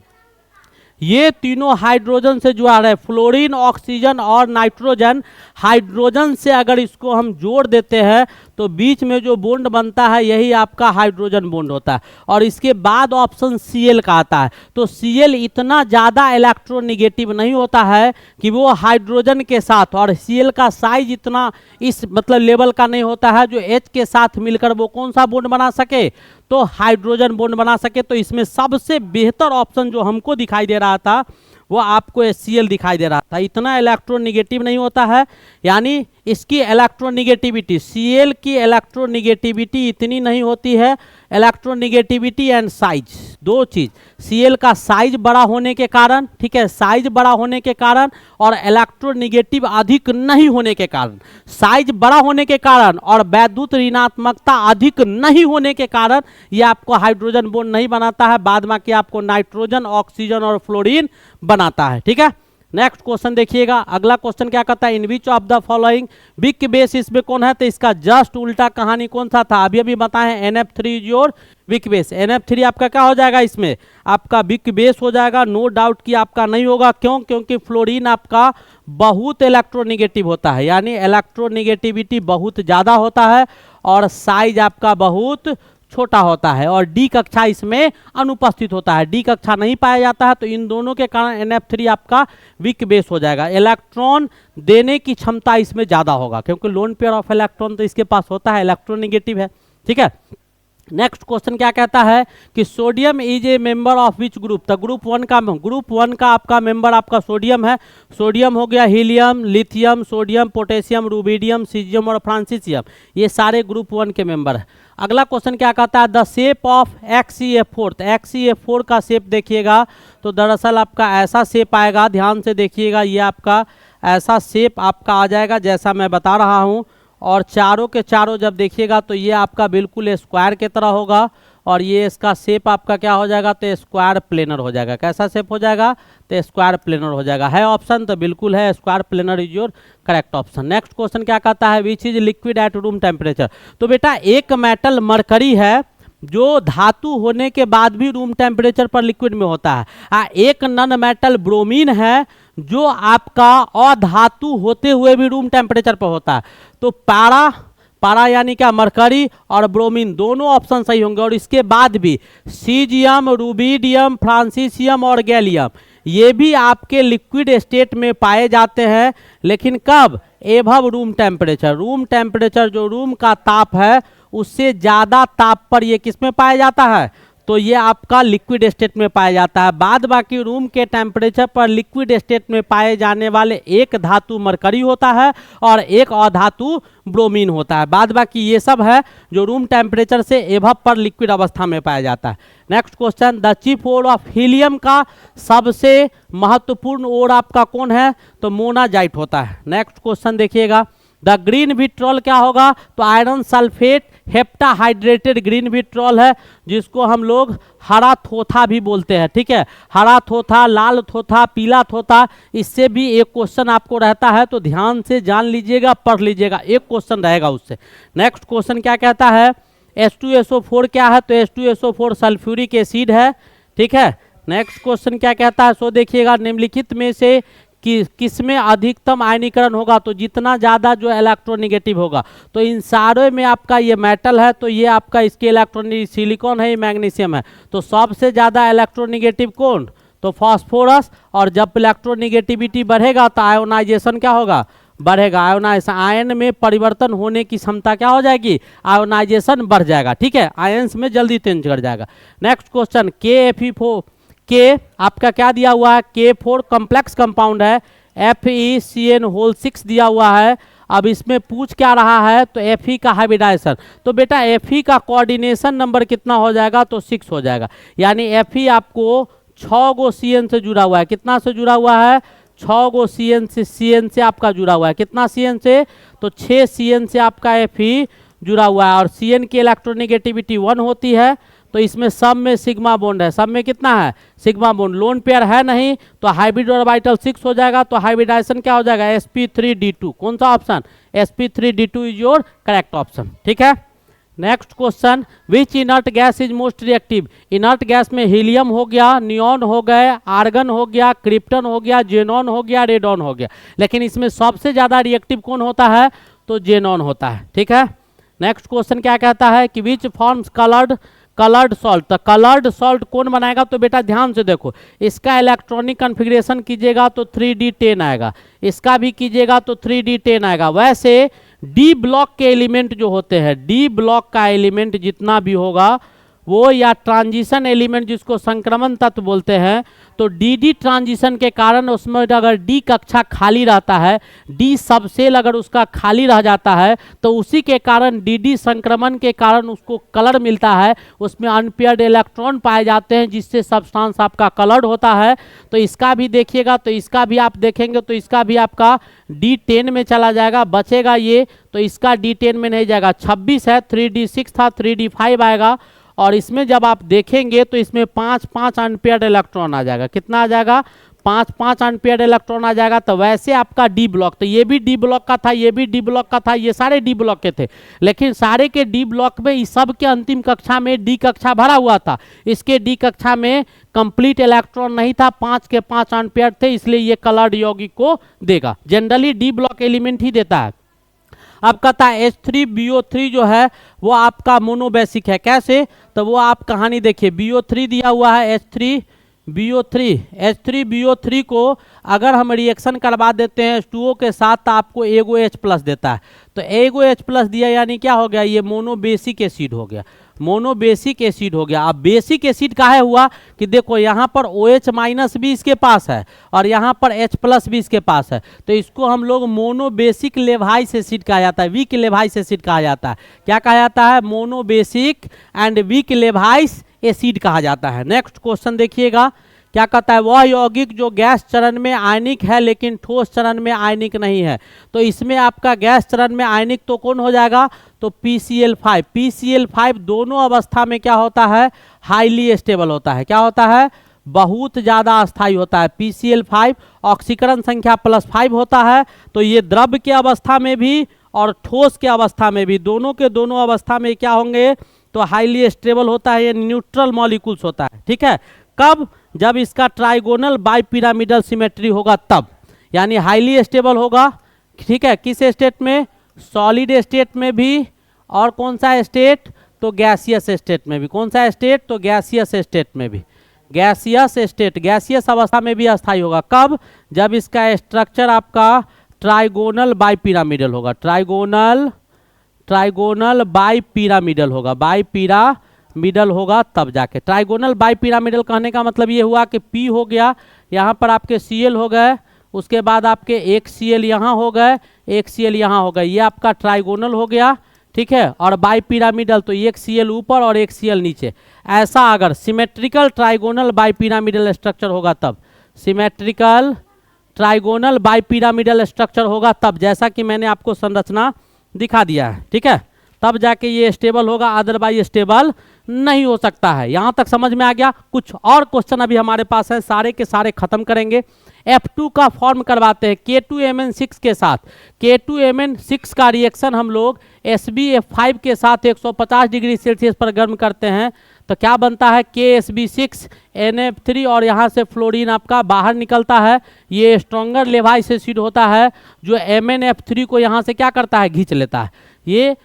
ये तीनों हाइड्रोजन से जुड़ा रहे, फ्लोरीन, ऑक्सीजन और नाइट्रोजन। हाइड्रोजन से अगर इसको हम जोड़ देते हैं तो बीच में जो बॉन्ड बनता है यही आपका हाइड्रोजन बॉन्ड होता है। और इसके बाद ऑप्शन Cl का आता है। तो Cl इतना ज़्यादा इलेक्ट्रोनेगेटिव नहीं होता है कि वो हाइड्रोजन के साथ, और Cl का साइज इतना इस मतलब लेवल का नहीं होता है जो H के साथ मिलकर वो कौन सा बॉन्ड बना सके, तो हाइड्रोजन बॉन्ड बना सके। तो इसमें सबसे बेहतर ऑप्शन जो हमको दिखाई दे रहा था वो आपको HCl दिखाई दे रहा था, इतना इलेक्ट्रोनेगेटिव नहीं होता है। यानी इसकी इलेक्ट्रोनेगेटिविटी, Cl की इलेक्ट्रोनेगेटिविटी इतनी नहीं होती है। इलेक्ट्रोनेगेटिविटी एंड साइज, दो चीज, Cl का साइज बड़ा होने के कारण, ठीक है, साइज बड़ा होने के कारण और इलेक्ट्रोनेगेटिव अधिक नहीं होने के कारण, साइज बड़ा होने के कारण और वैद्युत ऋणात्मकता अधिक नहीं होने के कारण ये आपको हाइड्रोजन बॉन्ड नहीं बनाता है, बाद बाकी आपको नाइट्रोजन, ऑक्सीजन और फ्लोरीन बनाता है। ठीक है, नेक्स्ट क्वेश्चन देखिएगा। अगला क्वेश्चन क्या कहता है, in which of the following weak base इसमें कौन है, तो इसका जस्ट उल्टा कहानी कौन सा था, अभी अभी बताएं, NF3 is your Wick base. NF3 आपका क्या हो जाएगा, इसमें आपका विक बेस हो जाएगा, नो डाउट कि आपका नहीं होगा। क्यों, क्योंकि फ्लोरीन आपका बहुत इलेक्ट्रोनेगेटिव होता है, यानी इलेक्ट्रोनेगेटिविटी बहुत ज़्यादा होता है और साइज आपका बहुत छोटा होता है और डी कक्षा इसमें अनुपस्थित होता है, डी कक्षा नहीं पाया जाता है। तो इन दोनों के कारण NF3 आपका वीक बेस हो जाएगा। इलेक्ट्रॉन देने की क्षमता इसमें ज़्यादा होगा क्योंकि लोन पेयर ऑफ इलेक्ट्रॉन तो इसके पास होता है, इलेक्ट्रोनेगेटिव है। ठीक है, नेक्स्ट क्वेश्चन क्या कहता है कि sodium is a member of which group. तो ग्रुप वन का आपका मेंबर आपका सोडियम है। सोडियम हो गया helium, lithium, sodium, potassium, rubidium, caesium और फ्रांसिसियम, ये सारे ग्रुप 1 के मेंबर है। अगला क्वेश्चन क्या कहता है, द शेप ऑफ XeF4। तो XeF4 का शेप देखिएगा तो दरअसल आपका ऐसा शेप आएगा, ध्यान से देखिएगा, ये आपका ऐसा शेप आपका आ जाएगा जैसा मैं बता रहा हूँ। और चारों के चारों जब देखिएगा तो ये आपका बिल्कुल स्क्वायर के तरह होगा और ये इसका शेप आपका क्या हो जाएगा, तो स्क्वायर प्लेनर हो जाएगा। कैसा शेप हो जाएगा, तो स्क्वायर प्लेनर हो जाएगा। है ऑप्शन, तो बिल्कुल है, square planar is your correct option. Next question क्या कहता है, which is liquid at room temperature. तो बेटा एक मेटल मरकरी है जो धातु होने के बाद भी रूम टेम्परेचर पर लिक्विड में होता है। एक नॉन मेटल ब्रोमीन है जो आपका अधातु होते हुए भी रूम टेम्परेचर पर होता है। तो पारा यानी क्या, मरकरी और ब्रोमीन दोनों ऑप्शन सही होंगे। और इसके बाद भी सीजियम, रूबिडियम, फ्रांसिसियम और गैलियम ये भी आपके लिक्विड स्टेट में पाए जाते हैं, लेकिन कब, above room temperature. Room temperature जो रूम का ताप है उससे ज़्यादा ताप पर ये किस में पाया जाता है, तो ये आपका लिक्विड स्टेट में पाया जाता है। बाद बाकी रूम के टेम्परेचर पर लिक्विड स्टेट में पाए जाने वाले एक धातु मरकरी होता है और एक अधातु ब्रोमीन होता है। बाद बाकी ये सब है जो रूम टेम्परेचर से एभव पर लिक्विड अवस्था में पाया जाता है। Next question, the chief ore of helium का सबसे महत्वपूर्ण ओर आपका कौन है, तो मोनाजाइट होता है। नेक्स्ट क्वेश्चन देखिएगा, द ग्रीन विट्रॉल क्या होगा, तो आयरन सल्फेट हेप्टाहाइड्रेटेड ग्रीन विट्रॉल है जिसको हम लोग हरा थोथा भी बोलते हैं। ठीक है, हरा थोथा, लाल थोथा, पीला थोथा, इससे भी एक क्वेश्चन आपको रहता है, तो ध्यान से जान लीजिएगा, पढ़ लीजिएगा, एक क्वेश्चन रहेगा उससे। नेक्स्ट क्वेश्चन क्या कहता है, H2SO4 क्या है, तो H2SO4 सल्फ्यूरिक एसिड है। ठीक है, नेक्स्ट क्वेश्चन क्या कहता है, सो देखिएगा, निम्नलिखित में से किसमें अधिकतम आयनीकरण होगा, तो जितना ज़्यादा जो इलेक्ट्रोनेगेटिव होगा, तो इन सारे में आपका ये मेटल है, तो ये आपका इसके इलेक्ट्रॉनिक सिलिकॉन है, ये मैग्नीशियम है, तो सबसे ज़्यादा इलेक्ट्रोनेगेटिव कौन, तो फास्फोरस। और जब इलेक्ट्रोनेगेटिविटी बढ़ेगा तो आयोनाइजेशन क्या होगा, बढ़ेगा, आयोनाइजेशन, आयन में परिवर्तन होने की क्षमता क्या हो जाएगी, आयोनाइजेशन बढ़ जाएगा, ठीक है, आयंस में जल्दी चेंज कर जाएगा। नेक्स्ट क्वेश्चन, KFE4 के आपका क्या दिया हुआ है, K4 कॉम्प्लेक्स कंपाउंड है, FeCN6 दिया हुआ है। अब इसमें पूछ क्या रहा है, तो Fe का हाइब्रिडाइजेशन, तो बेटा Fe का कोऑर्डिनेशन नंबर कितना हो जाएगा, तो 6 हो जाएगा, यानी Fe आपको 6 गो CN से जुड़ा हुआ है, कितना से जुड़ा हुआ है, 6 गो CN से आपका जुड़ा हुआ है, कितना CN से, तो 6 CN से आपका Fe जुड़ा हुआ है। और CN की इलेक्ट्रोनेगेटिविटी 1 होती है, तो इसमें सब में सिग्मा बॉन्ड है, सब में कितना है, सिग्मा बॉन्ड, लोन पेयर है नहीं, तो हाइब्रिड ऑर्बिटल 6 हो जाएगा, तो हाइब्रिडाइजेशन क्या हो जाएगा, sp3d2, कौन सा option, sp3d2 is your correct option, ठीक है। Next question, which inert gas is most reactive, inert gas में हीलियम हो गया, नियॉन हो गए, आर्गन हो गया, क्रिप्टन हो गया, जेनॉन हो गया, रेडॉन हो गया, लेकिन इसमें सबसे ज़्यादा रिएक्टिव कौन होता है, तो जेनॉन होता है, ठीक है। नेक्स्ट क्वेश्चन क्या कहता है कि विच फॉर्म्स कलर्ड सॉल्ट, तो कलर्ड सॉल्ट कौन बनाएगा, तो बेटा ध्यान से देखो, इसका इलेक्ट्रॉनिक कन्फिग्रेशन कीजिएगा तो 3d10 आएगा, इसका भी कीजिएगा तो 3d10 आएगा। वैसे डी ब्लॉक के एलिमेंट जो होते हैं, डी ब्लॉक का एलिमेंट जितना भी होगा वो, या ट्रांजिशन एलिमेंट जिसको संक्रमण तत्व बोलते हैं, तो डी ट्रांजिशन के कारण उसमें अगर डी कक्षा खाली रहता है, डी सब सेल अगर उसका खाली रह जाता है, तो उसी के कारण डी संक्रमण के कारण उसको कलर मिलता है, उसमें अनपेयर्ड इलेक्ट्रॉन पाए जाते हैं, जिससे सब्सटेंस आपका कलर्ड होता है। तो इसका भी देखिएगा, तो इसका भी आप देखेंगे तो इसका भी आपका D10 में चला जाएगा, बचेगा ये, तो इसका D10 में नहीं जाएगा, 26 है, 3d6 था, 3d5 आएगा। और इसमें जब आप देखेंगे तो इसमें 5 अनपेयर्ड इलेक्ट्रॉन आ जाएगा, कितना आ जाएगा, 5 अनपेयर्ड इलेक्ट्रॉन आ जाएगा। तो वैसे आपका डी ब्लॉक, तो ये भी डी ब्लॉक का था, ये भी डी ब्लॉक का था, ये सारे डी ब्लॉक के थे, लेकिन सारे के डी ब्लॉक में इस सब के अंतिम कक्षा में डी कक्षा भरा हुआ था, इसके डी कक्षा में कंप्लीट इलेक्ट्रॉन नहीं था, 5 के 5 अनपेयर्ड थे, इसलिए ये कलर्ड यौगिक को देगा, जनरली डी ब्लॉक एलिमेंट ही देता है। अब कहता है H3BO3 जो है वो आपका मोनोबेसिक है, कैसे, तो वो आप कहानी देखिए, BO3 दिया हुआ है, H3BO3 को अगर हम रिएक्शन करवा देते हैं H2O के साथ तो आपको एगो H+ देता है, तो एगो H+ दिया यानी क्या हो गया, ये मोनोबेसिक एसिड हो गया, मोनोबेसिक एसिड हो गया। अब बेसिक एसिड काहे हुआ कि देखो यहाँ पर OH- भी इसके पास है और यहाँ पर H+ भी इसके पास है, तो इसको हम लोग मोनोबेसिक लेवाइस एसिड कहा जाता है, वीक लेवाइस एसिड कहा जाता है, क्या कहा जाता है, monobasic and weak Lewis acid कहा जाता है। नेक्स्ट क्वेश्चन देखिएगा क्या कहता है, वह यौगिक जो गैस चरण में आयनिक है लेकिन ठोस चरण में आयनिक नहीं है, तो इसमें आपका गैस चरण में आयनिक तो कौन हो जाएगा, तो PCl5। PCl5 दोनों अवस्था में क्या होता है, हाईली स्टेबल होता है, क्या होता है, बहुत ज़्यादा अस्थायी होता है। PCl5 ऑक्सीकरण संख्या +5 होता है, तो ये द्रव के अवस्था में भी और ठोस के अवस्था में भी, दोनों के दोनों अवस्था में क्या होंगे, तो हाईली स्टेबल होता है, ये न्यूट्रल मॉलिक्यूल्स होता है, ठीक है। कब, जब इसका ट्राइगोनल बाइपिरामिडल सिमेट्री होगा तब, यानी हाईली स्टेबल होगा, ठीक है, किस स्टेट में, सॉलिड स्टेट में भी, और कौन सा स्टेट, तो गैसियस स्टेट में भी, कौन सा स्टेट, तो गैसियस स्टेट में भी, गैसियस स्टेट, गैसियस अवस्था में भी अस्थायी होगा। कब, जब इसका स्ट्रक्चर आपका ट्राइगोनल बाइपिरामिडल होगा, ट्राइगोनल बाइपिरामिडल होगा, बाइपिरामिडल होगा तब जाके। ट्राइगोनल बाइपिरामिडल कहने का मतलब ये हुआ कि P हो गया, यहाँ पर आपके Cl हो गए, उसके बाद आपके एक Cl यहाँ हो गए, एक Cl यहाँ हो गए, ये आपका ट्राइगोनल हो गया, ठीक है। और बाइपिरामिडल तो एक Cl ऊपर और एक Cl नीचे, ऐसा अगर सिमेट्रिकल ट्राइगोनल बाइपिरामिडल स्ट्रक्चर होगा तब, सिमेट्रिकल ट्राइगोनल बाइपिरामिडल स्ट्रक्चर होगा तब, जैसा कि मैंने आपको संरचना दिखा दिया है, ठीक है, तब जाके ये स्टेबल होगा, अदरवाइज स्टेबल नहीं हो सकता है। यहाँ तक समझ में आ गया। कुछ और क्वेश्चन अभी हमारे पास है, सारे के सारे खत्म करेंगे। F2 का फॉर्म करवाते हैं K2Mn6 के साथ। K2Mn6 का रिएक्शन हम लोग SbF5 के साथ 150 डिग्री सेल्सियस पर गर्म करते हैं तो क्या बनता है, KSB6 NF3 और यहाँ से फ्लोरीन आपका बाहर निकलता है। ये स्ट्रॉन्गर लेवाइस एसिड होता है जो MnF3 को यहाँ से क्या करता है, खींच लेता है। ये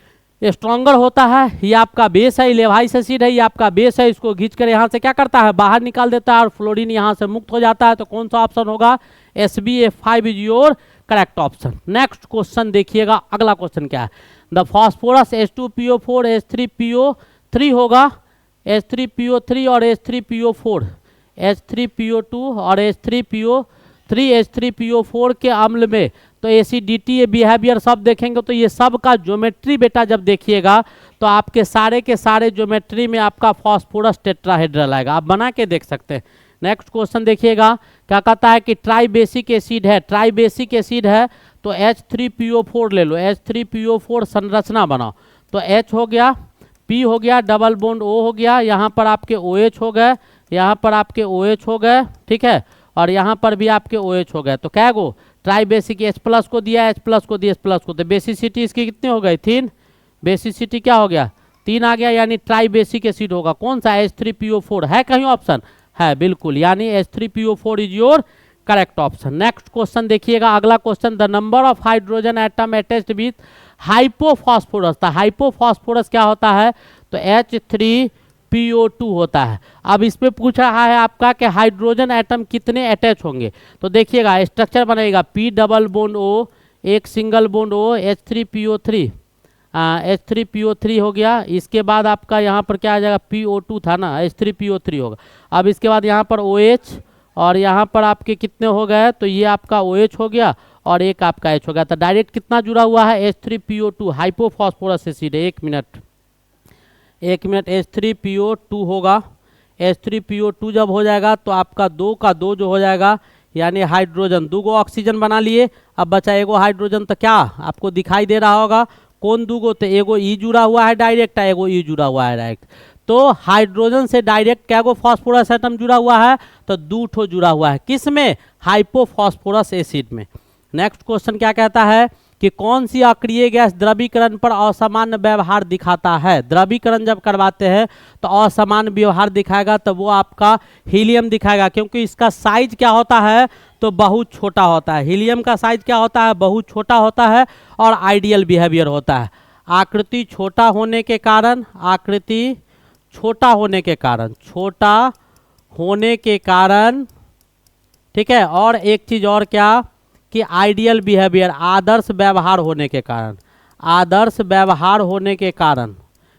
स्ट्रॉन्गर होता है, ये आपका बेस है, लेवाइस एसिड है, ये आपका बेस है, इसको खींच कर यहाँ से क्या करता है, बाहर निकाल देता है और फ्लोरीन यहाँ से मुक्त हो जाता है। तो कौन सा ऑप्शन होगा, SbF5 is your correct option. Next question देखिएगा, अगला क्वेश्चन क्या है, द फॉस्फोरस H2PO4 H3PO3 होगा, H3PO3 और H3PO4, H3PO2 और H3PO3 H3PO4 के अम्ल में तो एसिडिटी बिहेवियर सब देखेंगे तो ये सब का ज्योमेट्री बेटा जब देखिएगा तो आपके सारे के सारे ज्योमेट्री में आपका फॉस्फोरस टेट्राहेड्रल आएगा। आप बना के देख सकते हैं। नेक्स्ट क्वेश्चन देखिएगा, क्या कहता है कि ट्राइबेसिक एसिड है, ट्राइबेसिक एसिड है तो H3PO4 ले लो, H3PO4 संरचना बनाओ तो H हो गया, P हो गया, डबल बॉन्ड O हो गया, यहाँ पर आपके OH हो गए, यहाँ पर आपके OH हो गए, ठीक है, और यहाँ पर भी आपके OH हो गए। तो क्या go try basic H plus को दिया, H प्लस को दिया, H प्लस को, तो बेसिसिटी इसकी कितनी हो गई, 3, बेसिसिटी क्या हो गया, 3 आ गया, यानी ट्राई बेसिक एसिड होगा। कौन सा, H3PO4 है कहीं ऑप्शन है, बिल्कुल, यानी H3PO4 is your correct option. Next question देखिएगा, अगला question, the number of hydrogen atom attached with hypophosphorous, तो हाइपोफॉस्फोरस क्या होता है, तो H3PO2 होता है। अब इसमें पूछ रहा है आपका कि हाइड्रोजन एटम कितने अटैच होंगे, तो देखिएगा स्ट्रक्चर बनेगा P डबल बॉन्ड O, एक single bond O, H3PO3, H3PO3 हो गया। इसके बाद आपका यहाँ पर क्या आ जाएगा, PO2 था ना, H3PO3 होगा। अब इसके बाद यहाँ पर OH और यहाँ पर आपके कितने हो गए, तो ये आपका OH हो गया और एक आपका H हो गया। तो डायरेक्ट कितना जुड़ा हुआ है, H3PO2 हाइपोफॉस्फोरस एसिड है। एक मिनट H3PO2 होगा, H3PO2 जब हो जाएगा तो आपका 2 का 2 जो हो जाएगा, यानी हाइड्रोजन, 2 गो ऑक्सीजन बना लिए, अब बचा एगो हाइड्रोजन। तो क्या आपको दिखाई दे रहा होगा, कौन 2 गो, तो एगो E जुड़ा हुआ है डायरेक्ट, एगो E जुड़ा हुआ है डायरेक्ट। तो हाइड्रोजन से डायरेक्ट क्या गो फॉस्फोरस एटम जुड़ा हुआ है, तो 2 ठो जुड़ा हुआ है, किस में, हाइपोफॉस्फोरस एसिड में। नेक्स्ट क्वेश्चन क्या कहता है कि कौन सी अक्रिय गैस द्रवीकरण पर असामान्य व्यवहार दिखाता है। द्रवीकरण जब करवाते हैं तो असामान्य व्यवहार दिखाएगा, तो वो आपका हीलियम दिखाएगा, क्योंकि इसका साइज क्या होता है, तो बहुत छोटा होता है। हीलियम का साइज क्या होता है, बहुत छोटा होता है और आइडियल बिहेवियर होता है। आकृति छोटा होने के कारण, आकृति छोटा होने के कारण, छोटा होने के कारण, ठीक है, और एक चीज और क्या कि आइडियल बिहेवियर, आदर्श व्यवहार होने के कारण, आदर्श व्यवहार होने के कारण,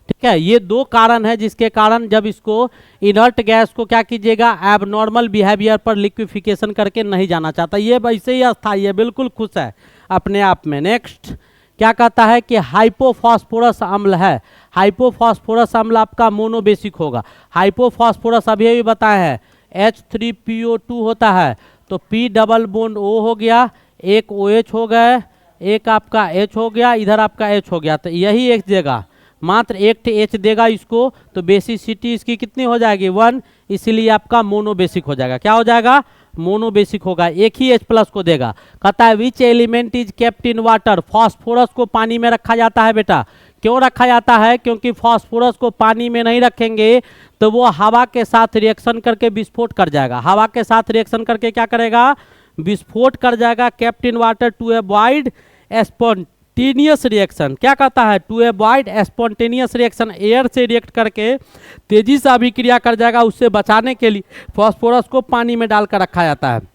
ठीक है। ये 2 कारण है जिसके कारण जब इसको इनर्ट गैस को क्या कीजिएगा, एबनॉर्मल बिहेवियर पर लिक्विफिकेशन करके नहीं जाना चाहता, ये वैसे ही अस्थायी है, बिल्कुल खुश है अपने आप में। नेक्स्ट क्या कहता है कि हाइपोफॉस्फोरस अम्ल है, हाइपोफॉस्फोरस अम्ल आपका मोनोबेसिक होगा। हाइपोफॉस्फोरस अभी भी बताए हैं H3PO2 होता है, तो P डबल बॉन्ड O हो गया, एक OH हो गए, एक आपका H हो गया, इधर आपका H हो गया, तो यही एक देगा, मात्र एक H देगा इसको, तो बेसिसिटी इसकी कितनी हो जाएगी, 1, इसीलिए आपका मोनोबेसिक हो जाएगा। क्या हो जाएगा, मोनोबेसिक होगा, एक ही H प्लस को देगा। कहता है which element is kept in water, phosphorus को पानी में रखा जाता है बेटा। क्यों रखा जाता है, क्योंकि फॉस्फोरस को पानी में नहीं रखेंगे तो वो हवा के साथ रिएक्शन करके विस्फोट कर जाएगा, हवा के साथ रिएक्शन करके क्या करेगा, विस्फोट कर जाएगा। Kept in water to avoid spontaneous reaction, क्या कहता है, to avoid spontaneous reaction, air से रिएक्ट करके तेजी से अभिक्रिया कर जाएगा, उससे बचाने के लिए फॉस्फोरस को पानी में डालकर रखा जाता है।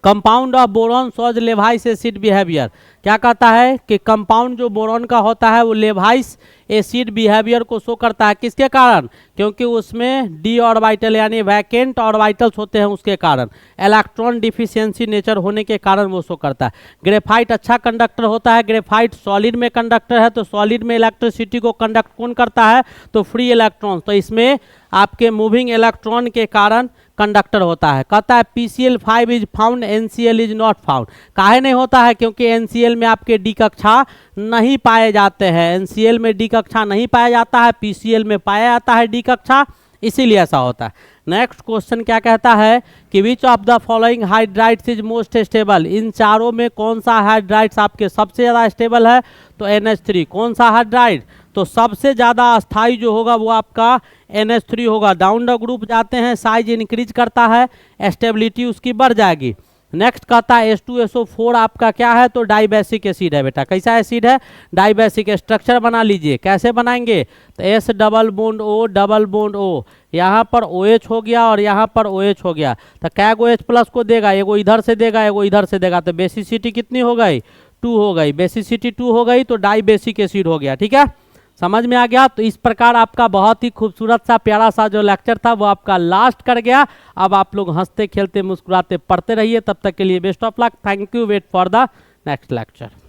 Compound of boron shows Levi's acid behaviour, क्या कहता है कि कंपाउंड जो बोरॉन का होता है वो लेवाइस एसिड बिहेवियर को शो करता है, किसके कारण, क्योंकि उसमें डी ऑर्बिटल यानी वैकेंट ऑर्बिटल्स होते हैं, उसके कारण इलेक्ट्रॉन डिफिशियंसी नेचर होने के कारण वो शो करता है। ग्रेफाइट अच्छा कंडक्टर होता है, ग्रेफाइट सॉलिड में कंडक्टर है, तो सॉलिड में इलेक्ट्रिसिटी को कंडक्ट कौन करता है, तो फ्री इलेक्ट्रॉन, तो इसमें आपके मूविंग इलेक्ट्रॉन के कारण कंडक्टर होता है। कहता है PCl5 is found, NCl is not found. काहे नहीं होता है? क्योंकि NCl में आपके डी कक्षा नहीं पाए जाते हैं, NCl में डी कक्षा नहीं पाया जाता है, PCl में पाया जाता है डी कक्षा, इसीलिए ऐसा होता है। नेक्स्ट क्वेश्चन क्या कहता है कि which of the following hydrides is most stable, इन चारों में कौन सा हाइड्राइड्स आपके सबसे ज़्यादा स्टेबल है? तो NH3। कौन सा हाइड्राइड? तो सबसे ज़्यादा अस्थाई जो होगा वो आपका NH3 होगा। डाउन द ग्रुप जाते हैं, साइज इंक्रीज करता है, स्टेबिलिटी उसकी बढ़ जाएगी। नेक्स्ट कहता है H2SO4 आपका क्या है? तो डाइबैसिक एसिड है बेटा। कैसा एसिड है? डाइबैसिक। स्ट्रक्चर बना लीजिए, कैसे बनाएंगे? तो S double bond O double bond O, यहाँ पर OH हो गया और यहाँ पर OH हो गया, तो क्या गो H प्लस को देगा? एगो इधर से देगा, एगो इधर से देगा, तो बेसिसिटी कितनी हो गई? 2 हो गई। बेसिसिटी 2 हो गई तो डाइबैसिक एसिड हो गया। ठीक है, समझ में आ गया? तो इस प्रकार आपका बहुत ही खूबसूरत सा प्यारा सा जो लेक्चर था वो आपका लास्ट कर गया। अब आप लोग हंसते खेलते मुस्कुराते पढ़ते रहिए। तब तक के लिए best of luck. Thank you. Wait for the next lecture.